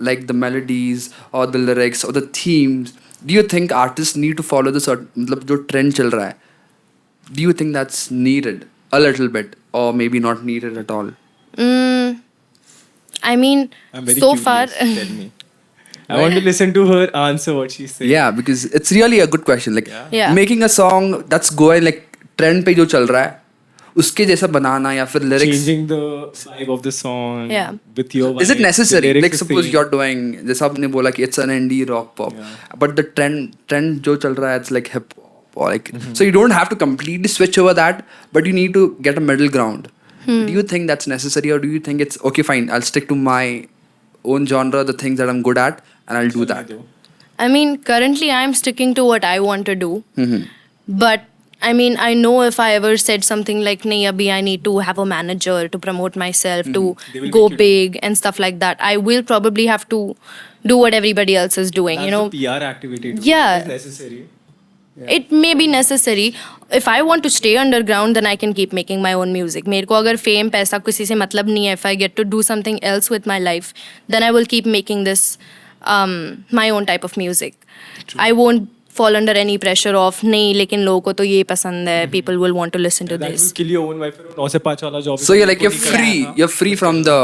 like the melodies और the lyrics और the themes do you think artist need to follow the मतलब जो trend चल रहा है do you think that's needed a little bit और maybe not needed at all I mean, I'm very so curious. far. Tell me. I want to listen to her answer what she said. Yeah, because it's really a good question. Like Yeah. making a song that's going like trend पे जो चल रहा है उसके जैसा बनाना या फिर lyrics. Changing the vibe of the song. Yeah. With your vibe. Is it necessary? The lyrics Like is suppose same. you're doing जैसा आपने बोला कि it's an indie rock pop, but the trend जो चल रहा है it's like hip hop or like so you don't have to completely switch over that, but you need to get a middle ground. Do you think that's necessary or do you think it's okay fine I'll stick to my own genre the things that I'm good at and I'll do that. I mean, currently I'm sticking to what I want to do. But I mean, I know if I ever said something like, "Nahi, abhi I need to have a manager to promote myself, They to will go make you do big and stuff like that," I will probably have to do what everybody else is doing. That's You know, the PR activity. Too. Yeah. It's necessary. it may be necessary. If I want to stay underground, then I can keep making my own music. मेरे को अगर fame पैसा किसी से मतलब नहीं है, if I get to do something else with my life, then I will keep making this my own type of music. I won't fall under any pressure of नहीं लेकिन लोगों को तो ये पसंद है, people will want to listen to That this. will kill your own wife. 9 से 5 वाला job. So you're like you're free from the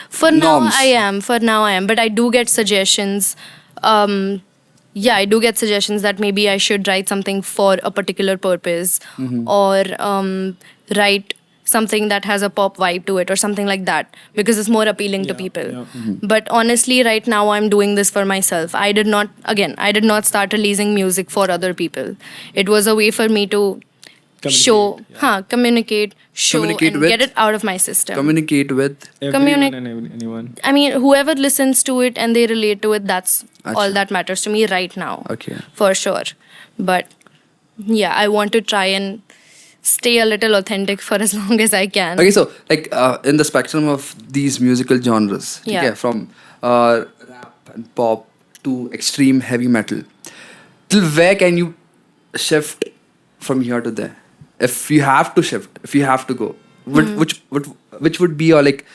For now norms. I am, but I do get suggestions. Yeah, I do get suggestions that maybe I should write something for a particular purpose or write something that has a pop vibe to it or something like that because it's more appealing to people. But honestly, right now I'm doing this for myself. I did not start releasing music for other people. It was a way for me to communicate, show Communicate and with? get it out of my system. communicate with Everyone and anyone. I mean, whoever listens to it and they relate to it, that's Achha. all that matters to me right now. Okay. For sure. But yeah, I want to try and stay a little authentic for as long as I can. Okay, so like in the spectrum of these musical genres, Yeah. okay, from rap and pop to extreme heavy metal, till where can you shift from here to there? If you have to shift, if you have to go, which would be your like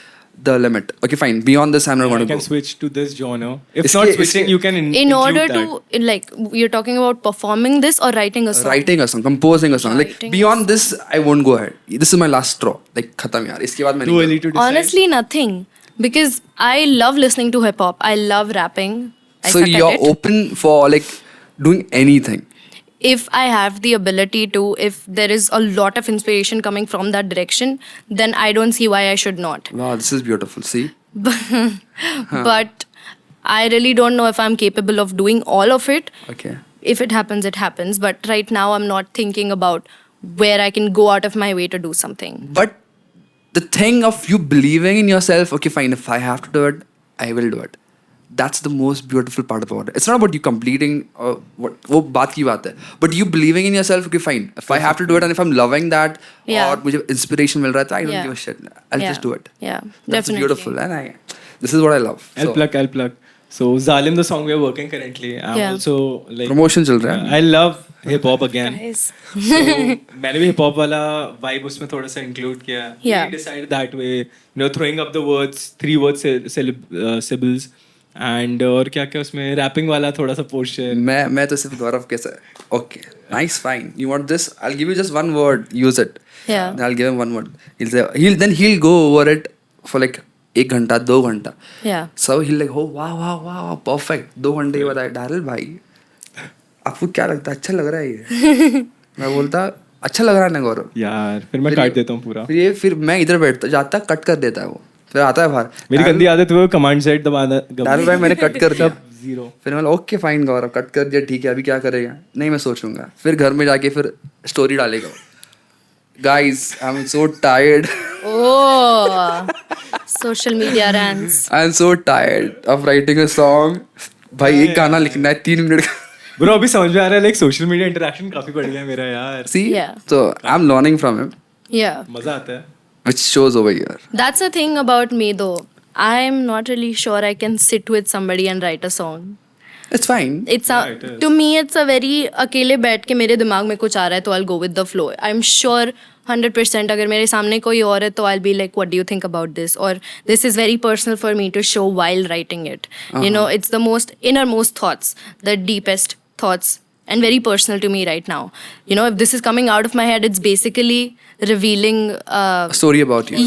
the limit? Okay, fine. Beyond this, I'm not I going to can go. switch to this genre. If Iske- not switching, iske- you can In include order that. to, like, you're talking about performing this or writing a song? Writing a song, composing a song. Like Writing a beyond this, I won't go ahead. This is my last straw. Like khatam yaar. इसके बाद मैं Too नहीं early to decide. Honestly, nothing. Because I love listening to hip hop. I love rapping. I So suck at you're it. open for like doing anything. If I have the ability to, if there is a lot of inspiration coming from that direction, then I don't see why I should not. Wow, this is beautiful. See. But I really don't know if I'm capable of doing all of it. Okay. If it happens, it happens. But right now, I'm not thinking about where I can go out of my way to do something. But the thing of you believing in yourself, okay, fine, if I have to do it, I will do it. That's the most beautiful part about it. It's not about you completing वो बात की बात है. But you believing in yourself, okay, fine. If I have to do it and if I'm loving that Yeah. और मुझे inspiration मिल रहा है तो I don't Yeah. give a shit. I'll just do it. Yeah, That's definitely. beautiful. And this is what I love. I'll plug. So Zalim, the song we're working currently. I'm Yeah. also like Promotion चल रहा है. I love hip hop again. Guys. So मैंने भी hip hop वाला vibe उसमें थोड़ा सा include किया. Yeah. We decided that way. You know, throwing up the words, 3 words syllables. And और क्या क्या उसमें rapping वाला थोड़ा सा portion. मैं तो सिर्फ गौरव कैसा है. Okay, nice, fine. You want this? I'll give you just one word. Use it. Yeah. Then I'll give him one word. He'll go over it for like 1 घंटा 2 घंटा. Yeah. So he'll like, oh wow, perfect. 2 घंटे के बाद आए Daryl भाई आपको क्या लगता है अच्छा लग रहा है ये. मैं बोलता अच्छा लग रहा है ना गौरव. यार फिर मैं काट देता हूँ पूरा. फिर मैं इधर बैठता जाता कट कर देता है वो. फिर आता है बाहर. मेरी गंदी आदत है वो command Z दबाना. डैरल भाई मैंने कट कर दिया. Zero. फिर मैं ओके फाइन गौरव कट कर दिया ठीक है अभी क्या करेगा नहीं मैं सोचूंगा फिर घर में जाके फिर स्टोरी डालेगा guys I am so tired Oh, social media rants. I am so tired of writing a song भाई एक गाना लिखना है 3 मिनट का Bro, अभी समझ में आ रहा है, like social media interaction काफी बढ़ गया मेरा यार. सी Yeah. so I'm learning from him Yeah. मजा आता है. which shows over here That's the thing about me though. I'm not really sure I can sit with somebody and write a song. it's fine It's a, Yeah, it is. to me it's a very अकेले बैठ के मेरे दिमाग में कुछ आ रहा है तो I'll go with the flow. I'm sure 100% अगर मेरे सामने कोई और है तो I'll be like, what do you think about this? Or this is very personal for me to show while writing it. You know, it's the most innermost thoughts, the deepest thoughts, and very personal to me right now. You know, if this is coming out of my head, it's basically revealing. a story about you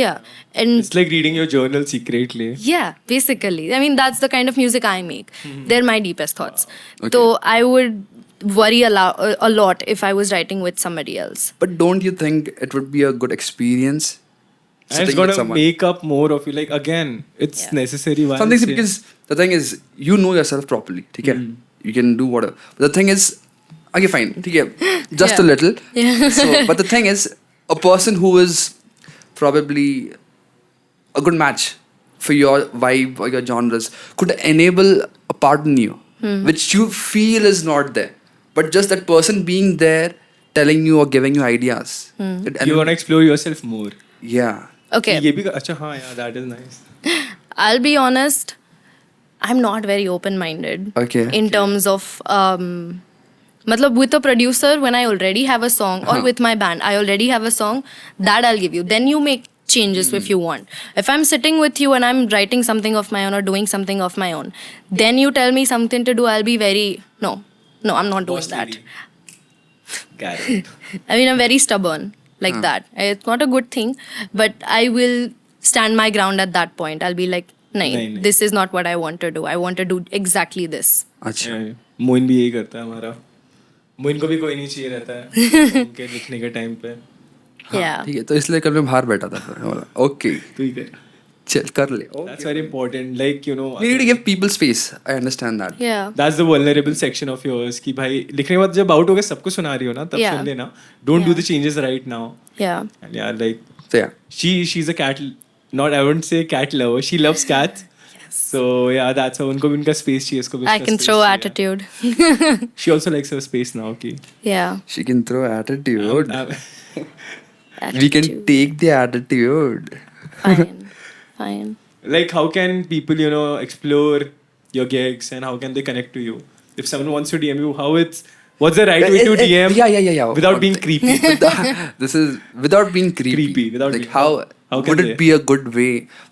Yeah. And It's like reading your journal secretly. yeah, basically. I mean, that's the kind of music I make. They're my deepest thoughts. Okay. So I would worry a lot if I was writing with somebody else. but don't you think it would be a good experience And it's sitting with gonna someone make up more of you. Like again, it's Yeah. necessary. Why something say- because the thing is you know yourself properly ठीक है you can do whatever but the thing is okay fine ठीक है just a Yeah. little so but the thing is a person who is probably a good match for your vibe or your genres could enable a part in you which you feel is not there but just that person being there telling you or giving you ideas You wanna explore yourself more. yeah Okay. ये भी अच्छा हाँ यार, that is nice. I'll be honest, I'm not very open-minded. Okay. In terms of, matlab with a producer, when I already have a song, or with my band, I already have a song, that I'll give you. Then you make changes if you want. If I'm sitting with you and I'm writing something of my own or doing something of my own, then you tell me something to do, I'll be very, no, I'm not doing Boss that. lady. Got it. I mean, I'm very stubborn like that. It's not a good thing, but I will stand my ground at that point. I'll be like, Nahi, nahi, nahi. this is not what I want to do. I want to do exactly this. अच्छा Yeah, Moin भी यही करता है हमारा. मोइन को भी कोई नहीं चाहिए रहता है उनके लिखने के टाइम पे. Yeah. ठीक है तो इसलिए कल मैं बाहर बैठा था फिर बोला ओके तू ही कर. चल कर ले That's very important. Like, you know, we need to give people space I understand that Yeah. that's the vulnerable section of yours कि भाई लिखने के बाद जब आउट हो गए सबको सुना रही हो ना तब Yeah. सुन लेना. Don't do Yeah. the changes right now. Yeah. And yeah, like so yeah she's a cat, not I wouldn't say cat lover. She loves cats. So yeah, that's how उनको भी उनका space चाहिए, इसको भी I उसका can space throw चाहिए. attitude. She also likes her space now. Okay. Yeah. she can throw attitude Attitude. we can take the attitude Fine. Fine. Like how can people, you know, explore your gigs and how can they connect to you? If someone wants to DM you, what's the right way to DM? yeah Without One being thing. creepy. this is without being creepy, Without like being- how how can would they? it be a good way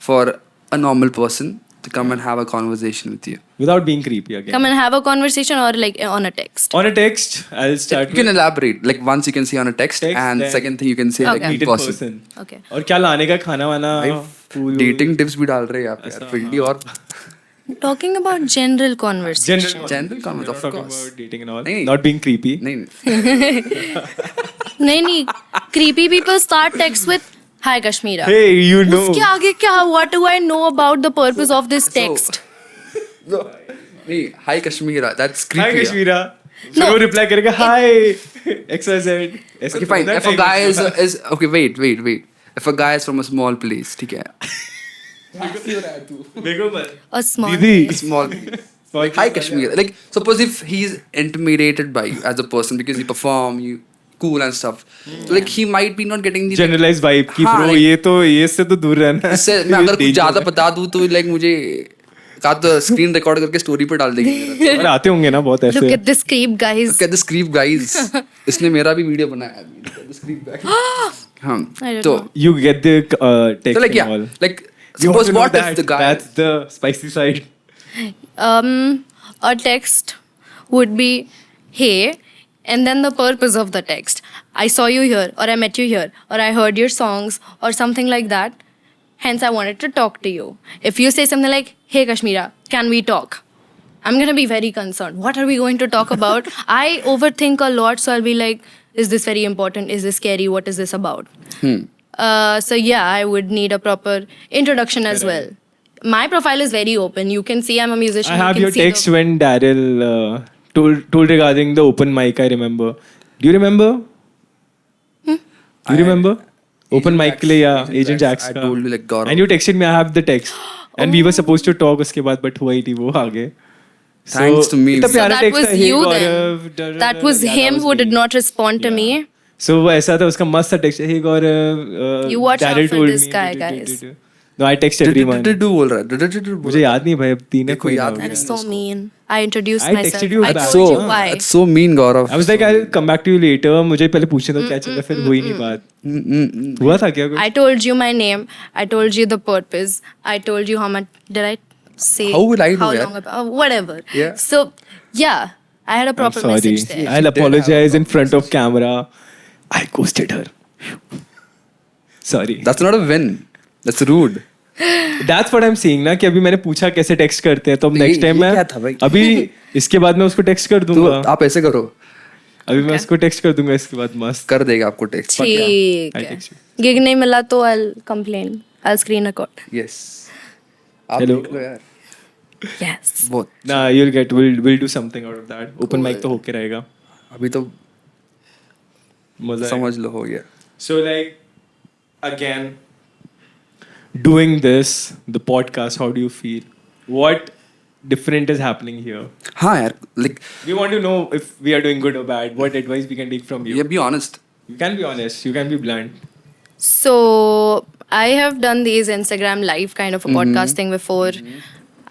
for a normal person to come and have a conversation with you Without being creepy again. Come and have a conversation or like on a text. On a text, I'll start you can elaborate like once you can say on a text, Text, and then second thing you can say Okay. like meet in in person, person. Okay. और क्या लाने का खाना वाना फूल dating tips भी डाल रहे हैं आप यार फिल्डी और Talking about general conversation. General conversation, of talking course. about dating and all. नहीं. Not being creepy. नहीं नहीं, creepy people start texts with Hi Kashmira. Hey, you know. उसके आगे क्या? What do I know about the purpose of this text? नहीं hi Kashmira that's creepy Hi Kashmira. No. So reply करेगा Hi XYZ. ऐसे okay fine that if a time guy is- is okay wait if a guy is from a small place ठीक है देखो मत. A small. दीदी. small hi Kashmir like suppose if he's intimidated by you as a person because you perform you cool and stuff so like he might be not getting the Generalized vibe कि हाँ, bro like- ये तो ये से तो दूर रहना है. इससे मैं अगर कुछ Danger ज्यादा है. बता दूं तो like मुझे का तो स्क्रीन रिकॉर्ड करके स्टोरी पे डाल देंगे और आते होंगे ना बहुत Look ऐसे. at this creep, guys. Look at this creep guys इसने मेरा भी वीडियो बनाया है Look at this creep guy हाँ I don't तो know. You get the text so like and yeah all. like You want suppose to know what if that? the guy That's the spicy side. A text would be, hey, and then the purpose of the text. I saw you here, or I met you here, or I heard your songs, or something like that. Hence, I wanted to talk to you. If you say something like, hey, Kashmira, can we talk? I'm going to be very concerned. What are we going to talk about? I overthink a lot, so I'll be like, is this very important? Is this scary? What is this about? So yeah, I would need a proper introduction as well. My profile is very open. You can see I'm a musician. I have you your can see text when Darryl told regarding the open mic. I remember. Do you remember? Do you remember? Open mic के लिए, yeah, Agent Jax I का. told you like Gaurav. And you texted me. I have the text. And we were supposed to talk उसके बाद, but हुआ ही नहीं वो आगे. Thanks to me. इतना So प्यारा that text was था, "Hey you Gaurav, then. That was yeah, him who did me. not respond to me. So वो ऐसा था उसका मस्त सा text. Hey Gaurav, You watch out Darryl for told this me. guy, guys. No, I text everyone. बोल रहा है. मुझे याद नहीं भाई अब 3 देखो, याद That is so mean. I introduced I myself. texted you I back. told you why. That's so mean, Gaurav. I was like, I'll come back to you later. मुझे पहले पूछने दो क्या चल रहा है, फिर हुई नहीं बात. हुआ था क्या कुछ? I told you my name. I told you the purpose. I told you how much. Did I say? How will I know, How yaar? long about? Whatever. Yeah. So yeah, I had a I'm proper sorry. message there. I'll apologize in front of camera. I ghosted her. Sorry. That's not a win. That's rude. That's what I'm saying ना कि अभी मैंने पूछा कैसे text करते हैं तो अब नेक्स्ट टाइम ये मैं क्या था भाई? अभी इसके बाद मैं उसको टेक्स्ट कर तो दूंगा. आप ऐसे करो. अभी मैं उसको टेक्स्ट कर दूंगा इसके बाद मस्त. कर देगा आपको टेक्स्ट. ठीक I है. text you. Gig नहीं मिला तो I'll complain. I'll screen record. Yes. आप Hello. देख लो यार. Yes. बहुत. Nah, you'll get. We'll do something out of that. Open mic तो होके रहेगा. अभी तो मजा समझ लो हो गया. So like again, doing this, the podcast, how do you feel? What different is happening here? हाँ यार. Like We want to know if we are doing good or bad. What advice we can take from you? yeah, be honest. You can be honest. You can be blunt. So I have done these Instagram live kind of a podcasting before.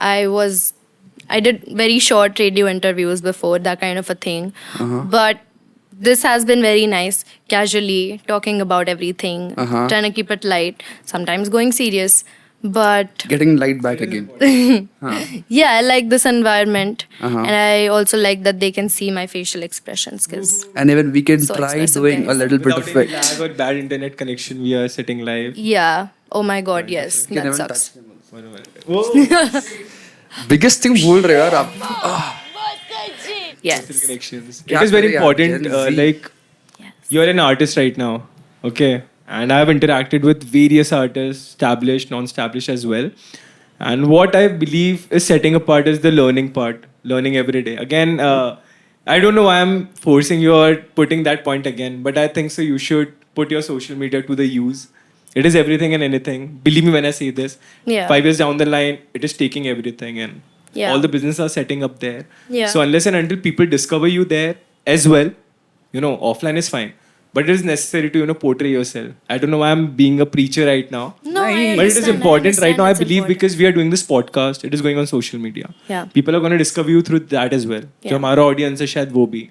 I did very short radio interviews before, that kind of a thing. But this has been very nice, casually talking about everything, trying to keep it light, sometimes going serious. But Getting light back again. yeah, I like this environment. And I also like that they can see my facial expressions because And even we can So try expressive, doing a guys. little bit Without of any it. lag or bad internet connection, we are sitting live. yeah, oh my god, yes, You can that even sucks. touch him. Whoa. Biggest thing बोल रहे हो यार आप. Yes. Connections. It क्या is very करें यार, important. Gen Z. Like you're an artist right now, okay? And I've interacted with various artists, established, non-established as well. And what I believe is setting apart is the learning part, learning every day. Again, I don't know why I'm forcing you or putting that point again, but I think so. You should put your social media to the use. It is everything and anything. Believe me when I say this. Yeah. 5 years down the line, it is taking everything, and Yeah. all the business are setting up there. Yeah. So unless and until people discover you there as well, offline is fine. But it is necessary to, portray yourself. I don't know why I'm being a preacher right now. No, I But it is understand, important right now, I it's believe, important. because we are doing this podcast. It is going on social media. Yeah. People are going to discover you through that as well. Yeah. जो हमारा audience है शायद वो भी.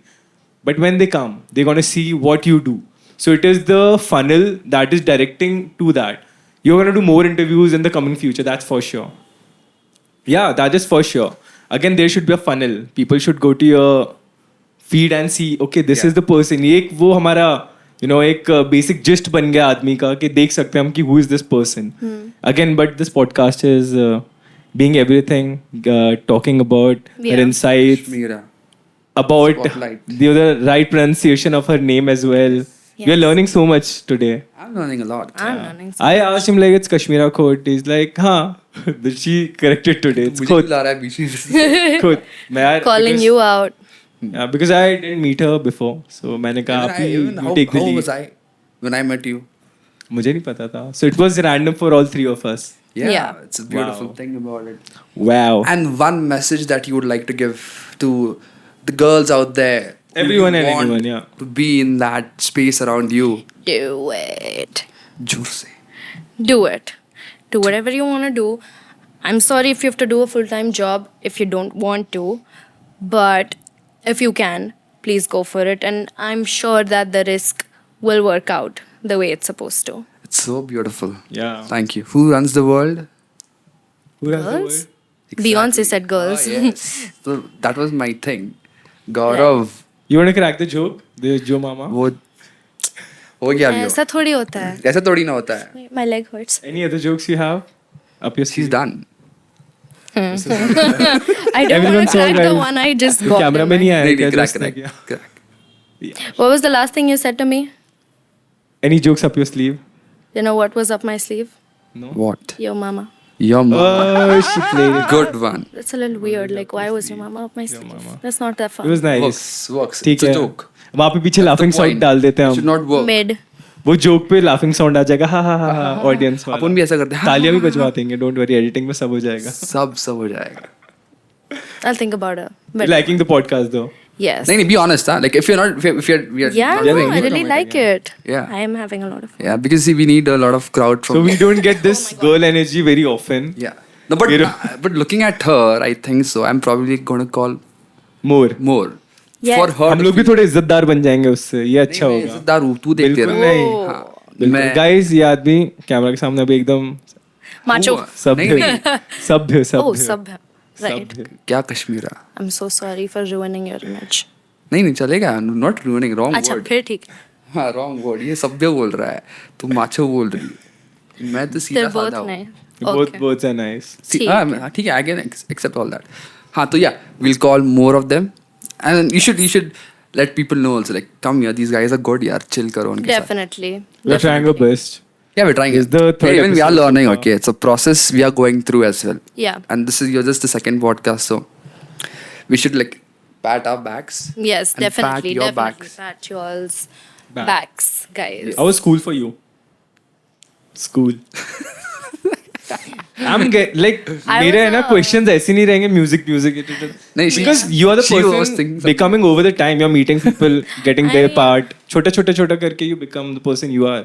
But when they come, they're going to see what you do. So it is the funnel that is directing to that. You're going to do more interviews in the coming future, that's for sure. Yeah, that is for sure. Again, there should be a funnel. People should go to your feed and see, okay, this is the person. ये एक वो हमारा एक basic gist बन गया आदमी का कि देख सकते हैं हम कि who is this person. Again, but this podcast is being everything, talking about her Yeah. insights, Kashmira. about Spotlight. the right pronunciation of her name as well. We are Yes. learning so much today. I'm learning a lot. I'm learning. I asked him like it's Kashmira Khot. He's like, huh. She corrected today. It's मुझे Khot. बुला रहा है बीच में. Khot. मैं यार, Calling because- you out. Yeah, because I didn't meet her before. So मैंने कहा आप ही Even you take the how lead. was I when I met you? मुझे नहीं पता था. So it was random for all three of us. Yeah. It's a beautiful Wow. thing about it. Wow. And one message that you would like to give to the girls out there. who Everyone and want anyone, yeah. To be in that space around you. Do it. जोर से. Do it. Do whatever you want to do. I'm sorry if you have to do a full time job if you don't want to. But if you can, please go for it. And I'm sure that the risk will work out the way it's supposed to. It's so beautiful. Yeah. Thank you. Who runs the world? Who runs the Girls? world? Beyonce said girls. Ah, yes. So that was my thing. Gaurav. You want to crack the joke? The Joe Mama? वो हो गया अभी. ऐसा थोड़ी होता है. ऐसा थोड़ी ना होता है. My leg hurts. Any other jokes you have? Up your She's sleeve? done. I don't Everyone want to saw crack the guys. one I just तो got. कैमरा in में my- नहीं आया नहीं क्या नहीं just crack like, crack yeah. crack. What was the last thing you said to me? Any jokes up your sleeve? You know what was up my sleeve? No. What? Your mama. Your mama. She played it. Good one. That's a little weird. Like, why was your mama up my sleeve? That's not that fun. It was nice. Works. ठीक It's a है. joke. वहाँ पे पीछे laughing sound Point. डाल देते हैं It should हम. not work. Mid. वो जोक पे लाफिंग साउंड आ जाएगा. हा ऑडियंस वाला. अपन भी ऐसा करते हैं. तालियां भी बजवा देंगे. डोंट वरी, एडिटिंग में सब हो जाएगा. सब हो जाएगा. I'll think about it. But Liking the podcast though. yes. नहीं, be honest, huh? Like if you're not, if you're, we are. Yeah, not no, doing I it. really like it. Yeah. I am having a lot of fun. Yeah, because see, we need a lot of crowd from. So we don't get this girl energy very often. Yeah. No, but You know- but looking at her, I think so. I'm probably gonna call More. more Yeah. for her. हम लोग भी थोड़े इज्जतदार बन जाएंगे उससे. ये अच्छा होगा. दारू तू देख बिल्कुल तेरा. नहीं. Oh. मैं गाइस ये आदमी कैमरा के सामने अभी एकदम Macho. सभ्य नहीं. सभ्य Oh, सभ्य sub. Right. सभ्य. क्या Kashmira. I'm so sorry for ruining your image. नहीं चलेगा. Not ruining, wrong अच्छा word. फिर ठीक है. हाँ, wrong word. ये सभ्य बोल रहा है. तू माचो बोल रही है. मैं तो सीधा They're both साधा हूँ. nice. Both Okay. both are nice. ठीक हाँ, ठीक है. I can accept all that. हाँ, तो yeah, we'll call more of them, and you should let people know also. Like, come here, these guys are good. यार, chill करो उनके साथ. Definitely. We're trying our best. Yeah, we're trying. It's the third Hey, even we are episode so learning. far. Okay, it's a process we are going through as well. Yeah. And this is you're just the second podcast, so we should like pat our backs. Yes, and definitely. Pat your Definitely. backs. Pat y'all's Back. backs, guys. How was school for you? School. I'm like I मेरे है was ना a- questions ऐसे नहीं रहेंगे music. नहीं, Because you are the she was person thinking something. becoming over the time. You're meeting people, getting their I- part. छोटा करके you become the person you are.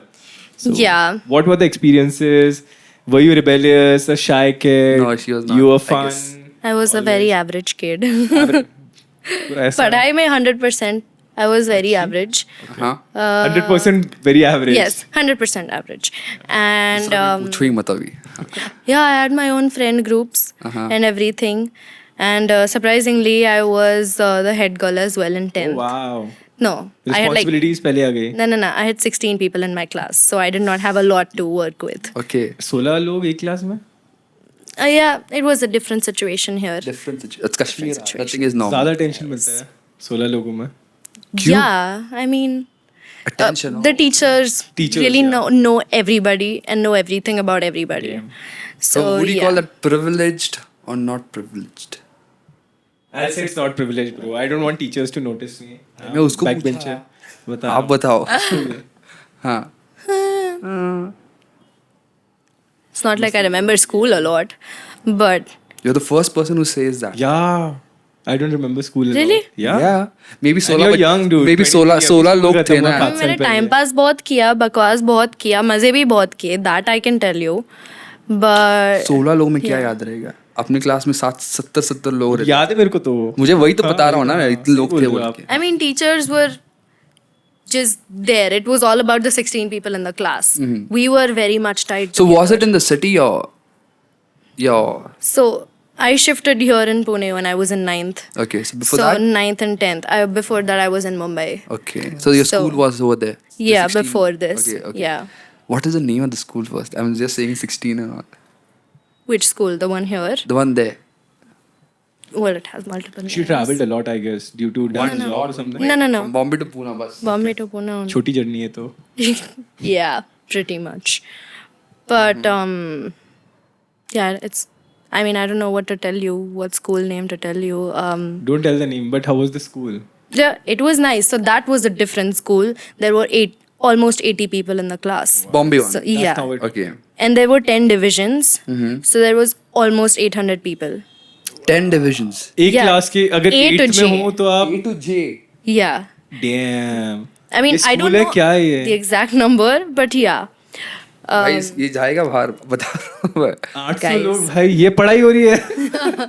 So, Yeah. What were the experiences? Were you rebellious, a shy kid? No, she was not, You were I fun. guess. I was a very average kid. पूरा ऐसा. पढ़ाई में 100%. I was very average. हाँ. 100% very average. Yes, 100% average. And पूछो ही मत अभी. yeah, I had my own friend groups and everything. And surprisingly, I was the head girl as well in 10th. Oh, wow. No, I had like Responsibilities पहले आ गई. no. I had 16 people in my class, so I did not have a lot to work with. Okay. 16 लोग एक class में? Yeah, it was a different situation here. Different situation. It's Kashmir. situation. Nothing is normal. ज़्यादा tension मिलता है 16 लोगों में. Yeah, I mean, Attention. the teachers really yeah. know everybody and know everything about everybody. So would you yeah. call that privileged or not privileged? I'll say it's not privileged, bro. I don't want teachers to notice me. मैं उसको Backbencher. बता. आप बताओ. हाँ. It's not like I remember school a lot, but You're the first person who says that. Yeah. I don't remember school. at all. Really? Yeah. Maybe And 16 you're young, dude. Maybe 23 16 school लोग खत्म थे हुआ ना. 5 साल मैंने पहले. Time pass बहुत किया, बकवास बहुत किया, मजे भी बहुत किए. That I can tell you. But 16 लोग में क्या याद रहेगा? अपनी क्लास में 70 लोग रहते. याद है मेरे को तो. मुझे वही तो बता रहा हूँ ना, इतने लोग थे बोल के. I mean, teachers were just there. It was all about the 16 people in the class. We were very much tied. So was together. it in the city or your? So I shifted here in Pune when I was in 9th. Okay, so before So that. 9th and 10th. Before that, I was in Mumbai. Okay, so your So- school was over there. The Yeah, 16? before this. Okay. Yeah. What is the name of the school first? I'm just saying 16 and all. Which school? The one here? The one there. Well, it has multiple names. She traveled a lot, I guess, due to dance no. or something. No. From Bombay to Pune bus. Bombay to Pune. only. छोटी journey है तो. Yeah, pretty much. But yeah, it's. I mean, I don't know what to tell you. What school name to tell you? Don't tell the name, but how was the school? Yeah, it was nice. So that was a different school. There were almost 80 people in the class. Bombay one. So yeah, how it- Okay. and there were 10 divisions. So there was almost 800 people. 10 divisions. एक Yeah. Class के अगर A to 8th में J. हो तो आप. A to J. Yeah. Damn. I mean, ये I school don't है know क्या है ये? the exact number, but yeah. भाई ये जाएगा बाहर बता रहा हूँ मैं. 800 Guys. लोग भाई ये पढ़ाई हो रही है.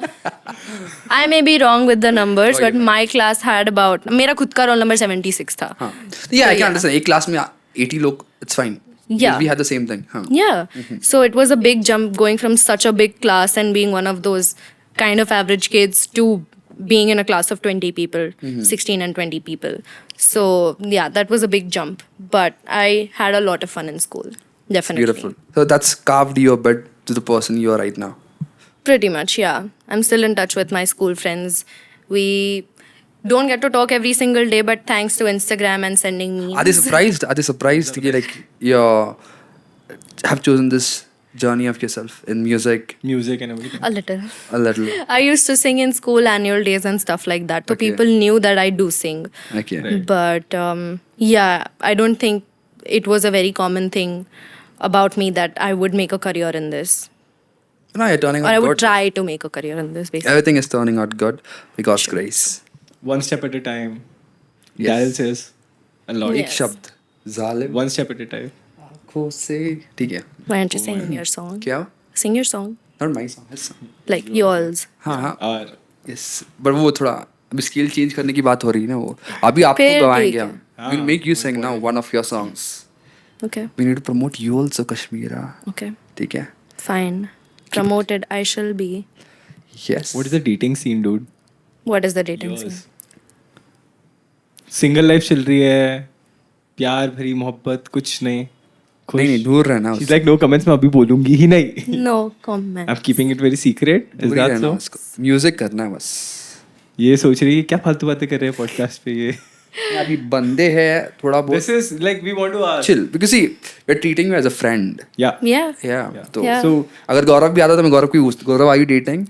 I may be wrong with the numbers, but my class had about. मेरा खुद का roll number 76 था. हाँ. Yeah, I can understand. एक क्लास में 80 लोग, it's fine. Yeah. We had the same thing. हाँ. Yeah. So it was a big jump going from such a big class and being one of those kind of average kids to being in a class of 20 people, 16 and 20 people. So yeah, that was a big jump. But I had a lot of fun in school. Definitely. Beautiful. So that's carved your bed to the person you are right now. Pretty much, yeah. I'm still in touch with my school friends. We don't get to talk every single day, but thanks to Instagram and sending memes. Are they surprised? Are they surprised that like you have chosen this journey of yourself in music? Music and everything. A little. A little. I used to sing in school annual days and stuff like that. So Okay. people knew that I do sing. Okay. Right. But yeah, I don't think it was a very common thing about me that I would make a career in this. No, you're turning Or out I would good. try to make a career in this, basically. Everything is turning out good because grace. One step at a time. Yes. Darryl says a lot. एक Yes. शब्द जालिम One step at a time. आँखों से ठीक है Why don't you sing your song? क्या Sing your song. not my song his song Like yours. हाँ हाँ Or yes but वो थोड़ा अभी स्किल चेंज करने की बात हो रही है ना वो अभी आपको फिर गवाएंगे ठीक हम है। we'll make you sing now one of your songs Okay. we need to promote you also Kashmira Okay. ठीक है Fine. Promoted I shall be. yes what is the dating scene, dude? What is the dating scene? Yours. Single life चल रही है, प्यार भरी मोहब्बत कुछ नहीं, खुश. नहीं दूर रहना She's like no comments, मैं अभी बोलूंगी ही नहीं. No comment. I'm keeping it very secret. Is that so? Music करना है बस ये सोच रही है क्या फालतू बातें कर रहे हैं पॉडकास्ट पे ये. अभी बंदे हैं थोड़ा बहुत This is like we want to ask. chill because see you're treating me as a friend Yeah. Yeah. yeah तो Yeah. So अगर गौरव भी आता तो मैं गौरव को पूछता गौरव are you dating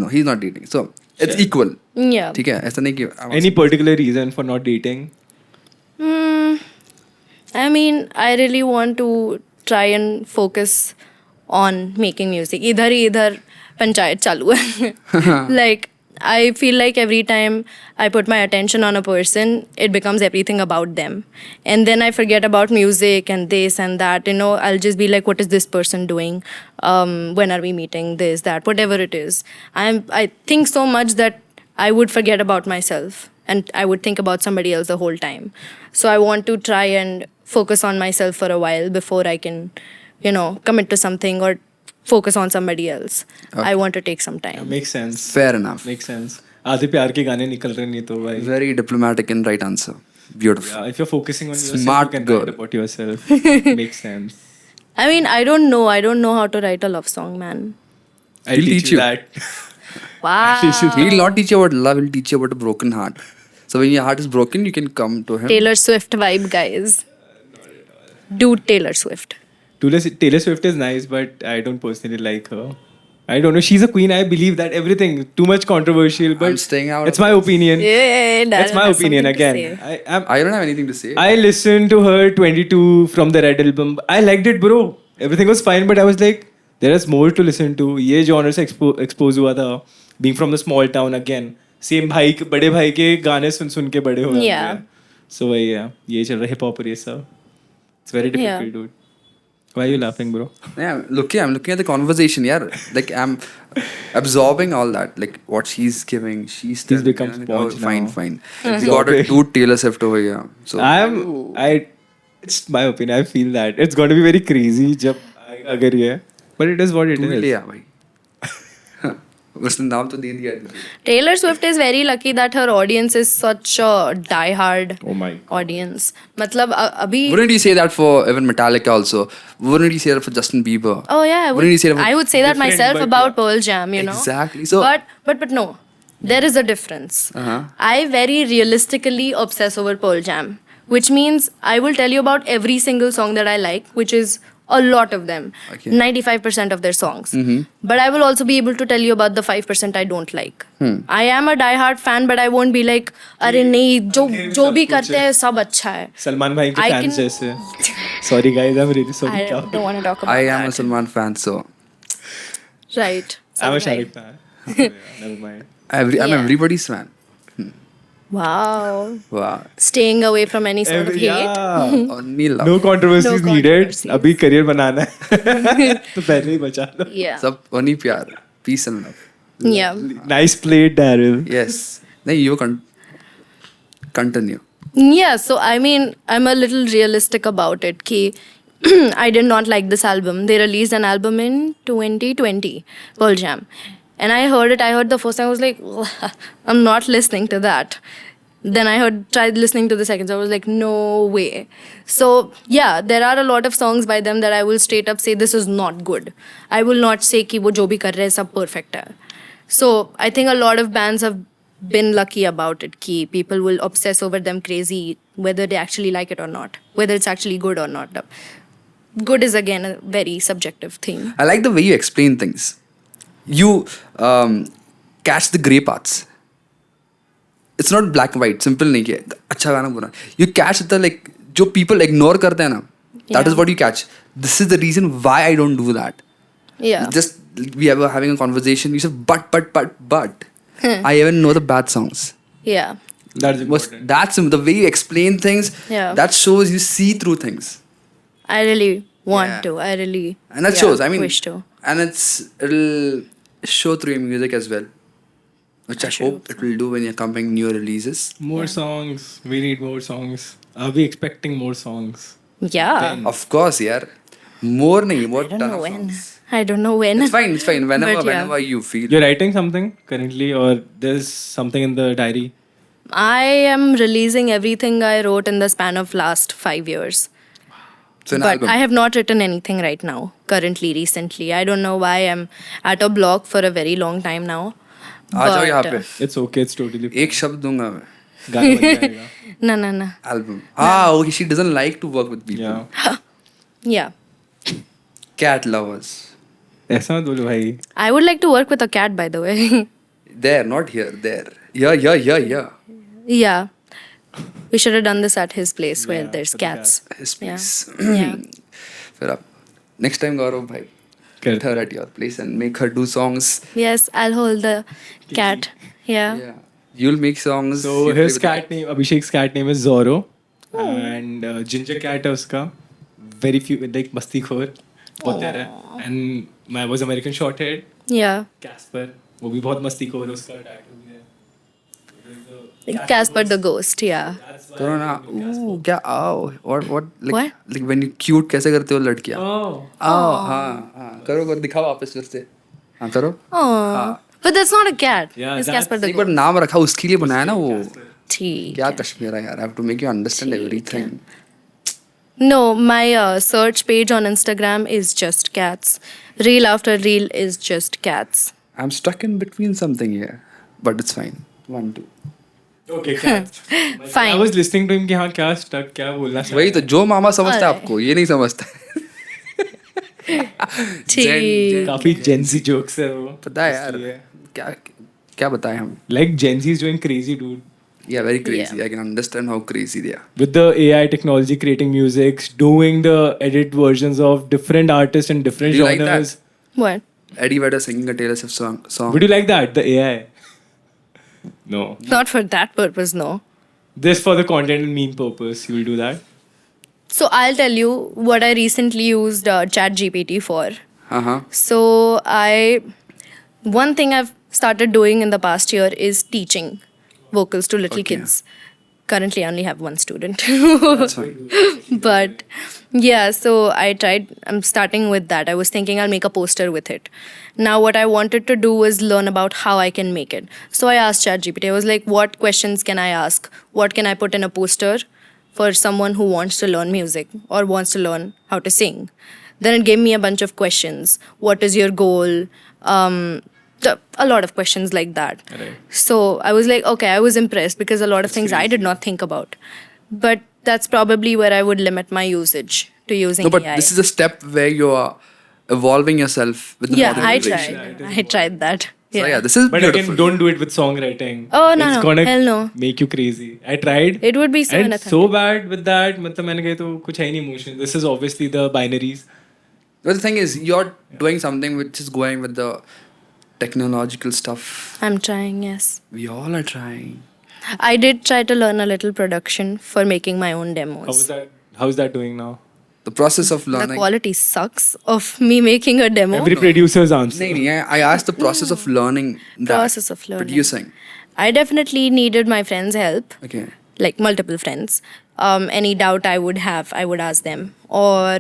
no he's not dating so it's equal Yeah. ठीक है ऐसा नहीं कि any particular reason for not dating? I mean, I really want to try and focus on making music. इधर ही इधर पंचायत चालू है. Like, I feel like every time I put my attention on a person, it becomes everything about them. And then I forget about music and this and that. You know, I'll just be like, what is this person doing? When are we meeting? This, that, whatever it is. I think so much that I would forget about myself and I would think about somebody else the whole time. So I want to try and focus on myself for a while before I can, you know, commit to something or focus on somebody else. I want to take some time. Makes sense. fair enough Makes sense. आधे प्यार के गाने निकल रहे नहीं तो भाई. very diplomatic and right answer beautiful Yeah, if you're focusing on yourself, Smart you can girl. write about yourself. Makes sense. I mean, I don't know. I don't know how to write a love song, man. I'll He'll teach teach you you. that. Wow. he'll not teach you about love he'll teach you about a broken heart so when your heart is broken you can come to him Taylor Swift vibe, guys. Do Taylor Swift. Taylor Swift is nice, but I don't personally like her. I don't know. She's a queen. I believe that everything too much controversial, but I'm staying out It's of my opinion. Yeah, That's my opinion again. I don't have anything to say I listened to her 22 from the Red album. I liked it, bro. Everything was fine, but I was like, there is more to listen to. ये genre से expose हुआ था. Being from the small town again. Same भाई बड़े भाई के गाने सुन के बड़े हुए. Yeah. So वही है. ये चल रहा है hip hop और ये सब. It's very difficult, dude. Why are you laughing, bro? yeah I'm looking at the conversation yeah like I'm absorbing all that like what she's giving she's He's telling become me, sponge fine now. fine you got a two Taylor Swift over here so It's my opinion. I feel that it's going to be very crazy जब अगर ये, but it is what it तू is. ले आ भाई उसने नाम तो दे दिया है तुझे. Taylor Swift is very lucky that her audience is such a die-hard Oh my. audience. मतलब अभी. Wouldn't you say that for even Metallica also? Wouldn't you say that for Justin Bieber? Oh yeah, Wouldn't you say that for I would say that Different, myself but about Pearl Jam, you know. Exactly. So But no, there is a difference. Uh-huh. I very realistically obsess over Pearl Jam, which means I will tell you about every single song that I like, which is a lot of them, Okay. 95% of their songs. But I will also be able to tell you about the 5% I don't like. I am a die-hard fan, but I won't be like, अरे नहीं जो भी करते हैं सब अच्छा है. सलमान भाई के I fans can- जैसे. Sorry guys, I'm really sorry. I don't want to talk about I am a that. Salman fan, so Right. I'm a Sorry. Shahrukh fan. Yeah, never mind. I'm Yeah. everybody's fan. Wow. Wow. Staying away from any sort of hate. Yeah. Only love. No controversies No needed. controversies. अभी career बनाना है. तो पहले ही बचा लो. Yeah. सब only प्यार. Peace and love. Yeah. Nice played, Darryl. Yes. नहीं you continue. Yeah, so I mean, I'm a little realistic about it. Ki I did not like this album. They released an album in 2020, Pearl Jam. And I heard it. I heard the first time. I was like, I'm not listening to that. Then I tried listening to the second. So I was like, no way. So yeah, there are a lot of songs by them that I will straight up say this is not good. I will not say कि वो जो भी कर रहे हैं सब perfect है. So I think a lot of bands have been lucky about it. Ki people will obsess over them crazy, whether they actually like it or not, whether it's actually good or not. good is again a very subjective thing. I like the way you explain things. You catch the grey parts. It's not black and white. Simple नहीं है. अच्छा गाना बुरा. You catch the like जो people ignore करते हैं ना. That is Yeah. what you catch. This is the reason why I don't do that. Yeah. Just we were having a conversation. You said but. I even know the bad songs. Yeah. That's important. That's the way you explain things. Yeah. That shows you see through things. I really want Yeah. to. I really. And that yeah, shows. I mean, wish to. and it'll show through your music as well, which I hope it will do when you're coming new releases. More songs. We need more songs. Are we expecting more songs? Yeah. Of course, yeah. More nahi, what I don't ton know of when. songs. I don't know when. It's fine. Whenever, But yeah. whenever you feel. You're writing something currently, or there's something in the diary? I am releasing everything I wrote in the span of last 5 years. It's an But album. I have not written anything right now, recently. I don't know why I'm at a block for a very long time now. आ जाओ But, यहाँ पे. It's okay. It's totally. एक शब्द दूंगा मैं. गाना बन जाएगा. No. Album. Ah, okay. She doesn't like to work with people. Yeah. Yeah. Cat lovers. ऐसा मत बोलो भाई. I would like to work with a cat, by the way. There, not here. There. Yeah. Yeah. We should have done this at his place where Yeah, there's for the cats. His Yeah. place. Yeah. फिर आप next time Gaurav bhai, get her at your place and make her do songs. Yes, I'll hold the cat. Yeah. Yeah. You'll make songs. So you play his with cat name, Abhishek's cat name is Zorro, and ginger cat है उसका. Very few like मस्तीखोर बहुत प्यारा है. And my was American Shorthair, Yeah. Casper. वो भी बहुत मस्तीखोर है उसका tattoo भी है. Casper the ghost, yeah. करो ना. Ooh, क्या what like What? like when you cute कैसे करते हो लड़कियाँ? Oh. हाँ करो दिखाओ वापस फिर से. हाँ करो. Oh. But that's not a cat. Yeah, it's that's- Casper the एक बार ghost. नाम रखा उसके लिए बनाया ना वो. ठीक. क्या कश्मीरा यार. I have to make you understand everything. No, my search page on Instagram is just cats. Reel after reel is just cats. I'm stuck in between something here, but it's fine. 1, 2. Okay, cat. Fine. I was listening to him कि हाँ क्या stuck क्या बोलना चाह वही तो जो मामा समझता है Alright. आपको ये नहीं समझता. ठीक. काफी Gen Z jokes है वो. पता है यार इसलिए. क्या क्या बताएं हम. Like Gen Z is doing crazy, dude. Yeah, very crazy. Yeah. I can understand how crazy they are. With the AI technology creating music, doing the edit versions of different artists and different Do you like genres. What? Eddie Vedder singing a Taylor Swift song. Would you like that? The AI? No. Not for that purpose, no. This for the content and meme purpose. You will do that? So I'll tell you what I recently used ChatGPT for. Uh-huh. So one thing I've started doing in the past year is teaching vocals to little Okay. kids. Currently, I only have one student. That's fine. But yeah, so I'm starting with that. I was thinking I'll make a poster with it. Now, what I wanted to do was learn about how I can make it. So I asked ChatGPT, I was like, what questions can I ask? What can I put in a poster for someone who wants to learn music or wants to learn how to sing? Then it gave me a bunch of questions. What is your goal? A lot of questions like that. Right. So I was like, okay, I was impressed because a lot of things I did not think about. But that's probably where I would limit my usage to using No, but AI. this is a step where you are evolving yourself with the Yeah, modern I generation. tried. I tried that. So Yeah. yeah, this is But beautiful. again, don't do it with songwriting. Oh, no, It's no. gonna Hell no. make you crazy. I tried. It would be so and it's so inauthentic. bad with that. मतलब मैंने कहा तो कुछ है ही नहीं emotion. This is obviously the binaries. But the thing is, you're doing something which is going with the technological stuff. I'm trying, yes. We all are trying. I did try to learn a little production for making my own demos. How is that? How's that doing now? The process of The learning. quality sucks of me making a demo. Every producer's answer. I asked the process of learning that. Process of learning. Producing. I definitely needed my friends' help. Okay. Like multiple friends. Any doubt I would have, I would ask them. Or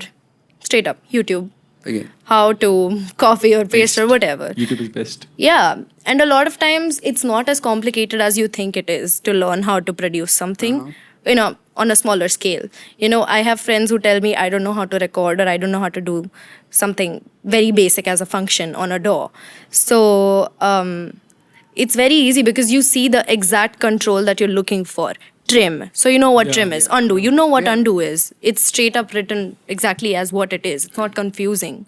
straight up, YouTube. Okay. How to copy or paste or whatever. YouTube is best. Yeah. And a lot of times it's not as complicated as you think it is to learn how to produce something, on a smaller scale. I have friends who tell me I don't know how to record or I don't know how to do something very basic as a function on a DAW. So it's very easy because you see the exact control that you're looking for trim. So you know what trim is. yeah. Undo. You know what undo is. It's straight up written exactly as what it is. It's not confusing.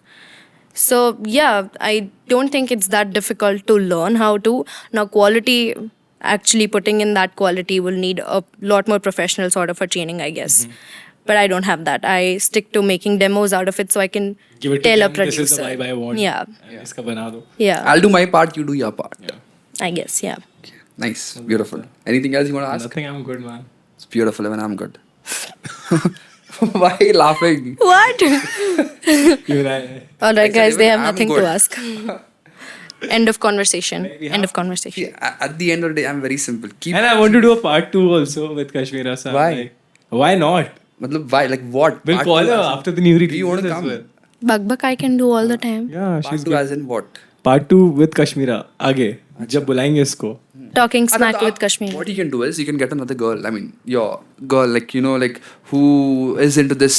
So yeah, I don't think it's that difficult to learn how to. Now quality, actually putting in that quality will need a lot more professional sort of a training, I guess. But I don't have that. I stick to making demos out of it so I can Give it to tell a them, producer. this is the vibe I want. Yeah. Iska bana do. Yeah. I'll do my part, you do your part. I guess, yeah. Nice, beautiful. Anything else you want to ask? Nothing, I'm good, man. It's beautiful when I'm good. Why are you laughing? What? Even I, Alright, guys, they have I'm nothing good. to ask. End of conversation. End of conversation. See, at the end of the day, I'm very simple. Keep. and I want to do a part 2 also with Kashmira. So I'm Why? like, why not? Matlab, why? Like what? We'll Part call two her as in- after the new release Do you want to as come? well. Bug I can do all the time. Yeah, Part she's two good. as in what? Part 2 with Kashmira. आगे जब बुलाएंगे इसको. Talking I smack thought with Kashmir. What you can do is you can get another girl. I mean, your girl, like you know, like who is into this,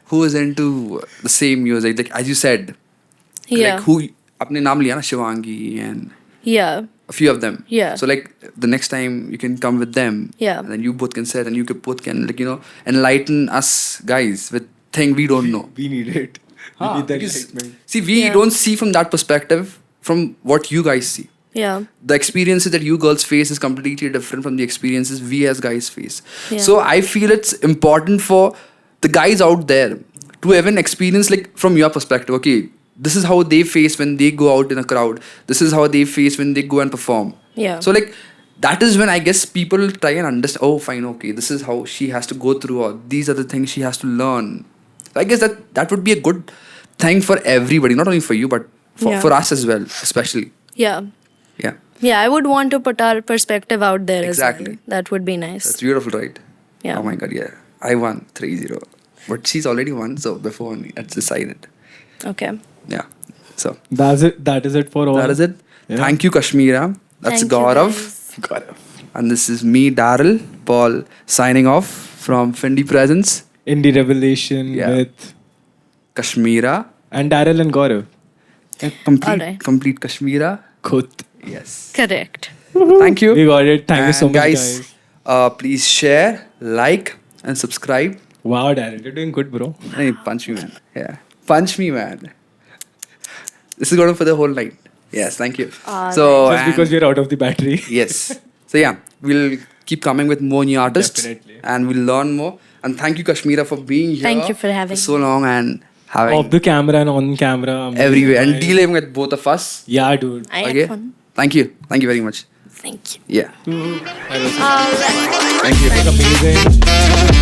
who is into the same music. Like as you said, Yeah. like who अपने नाम लिया ना Shivangi and Yeah. a few of them. Yeah. So like the next time you can come with them. Yeah. And then you both can sit and you both can like you know enlighten us guys with thing we don't know. We need it. We need that Because, excitement. see, we Yeah. don't see from that perspective from what you guys see. Yeah. The experiences that you girls face is completely different from the experiences we as guys face. Yeah. So I feel it's important for the guys out there to even experience like from your perspective. Okay, this is how they face when they go out in a crowd. This is how they face when they go and perform. Yeah. So like that is when I guess people try and understand. Oh, fine, okay, this is how she has to go through, or these are the things she has to learn. So I guess that would be a good thing for everybody, not only for you, but Yeah. for us as well, especially. Yeah. Yeah, Yeah, I would want to put our perspective out there Exactly. as well. That would be nice. that's beautiful, right? Yeah. Oh my god, yeah. I won 3-0. But she's already won, so before only that's decided. Okay. Yeah. So That's it. That is it for all. that is it. Yeah. Thank you, Kashmira. That's Thank you, Gaurav. guys. Gaurav. And this is me, Darryl, Paul, signing off from Fendi Presents, Indie Revelation Yeah. with Kashmira. and Darryl and Gaurav. Alright. Complete Kashmira. Khot. Yes. Correct. Thank you. We got it. Thank you so And much, guys. guys. Please share, like, and subscribe. Wow, Darryl, you're doing good, bro. Hey, punch me, man. Yeah. Punch me, man. This is going for the whole night. Yes, thank you. So, Just because we're out of the battery. yes. So, yeah, we'll keep coming with more new artists. Definitely. And we'll learn more. And thank you, Kashmira, for being here. Thank you for having so long and having Off the camera and on camera. everywhere. And Bye. dealing with both of us. Yeah, dude. I Okay. had fun. Thank you. Thank you very much. Thank you. Yeah. I was Alright. Thank you. amazing.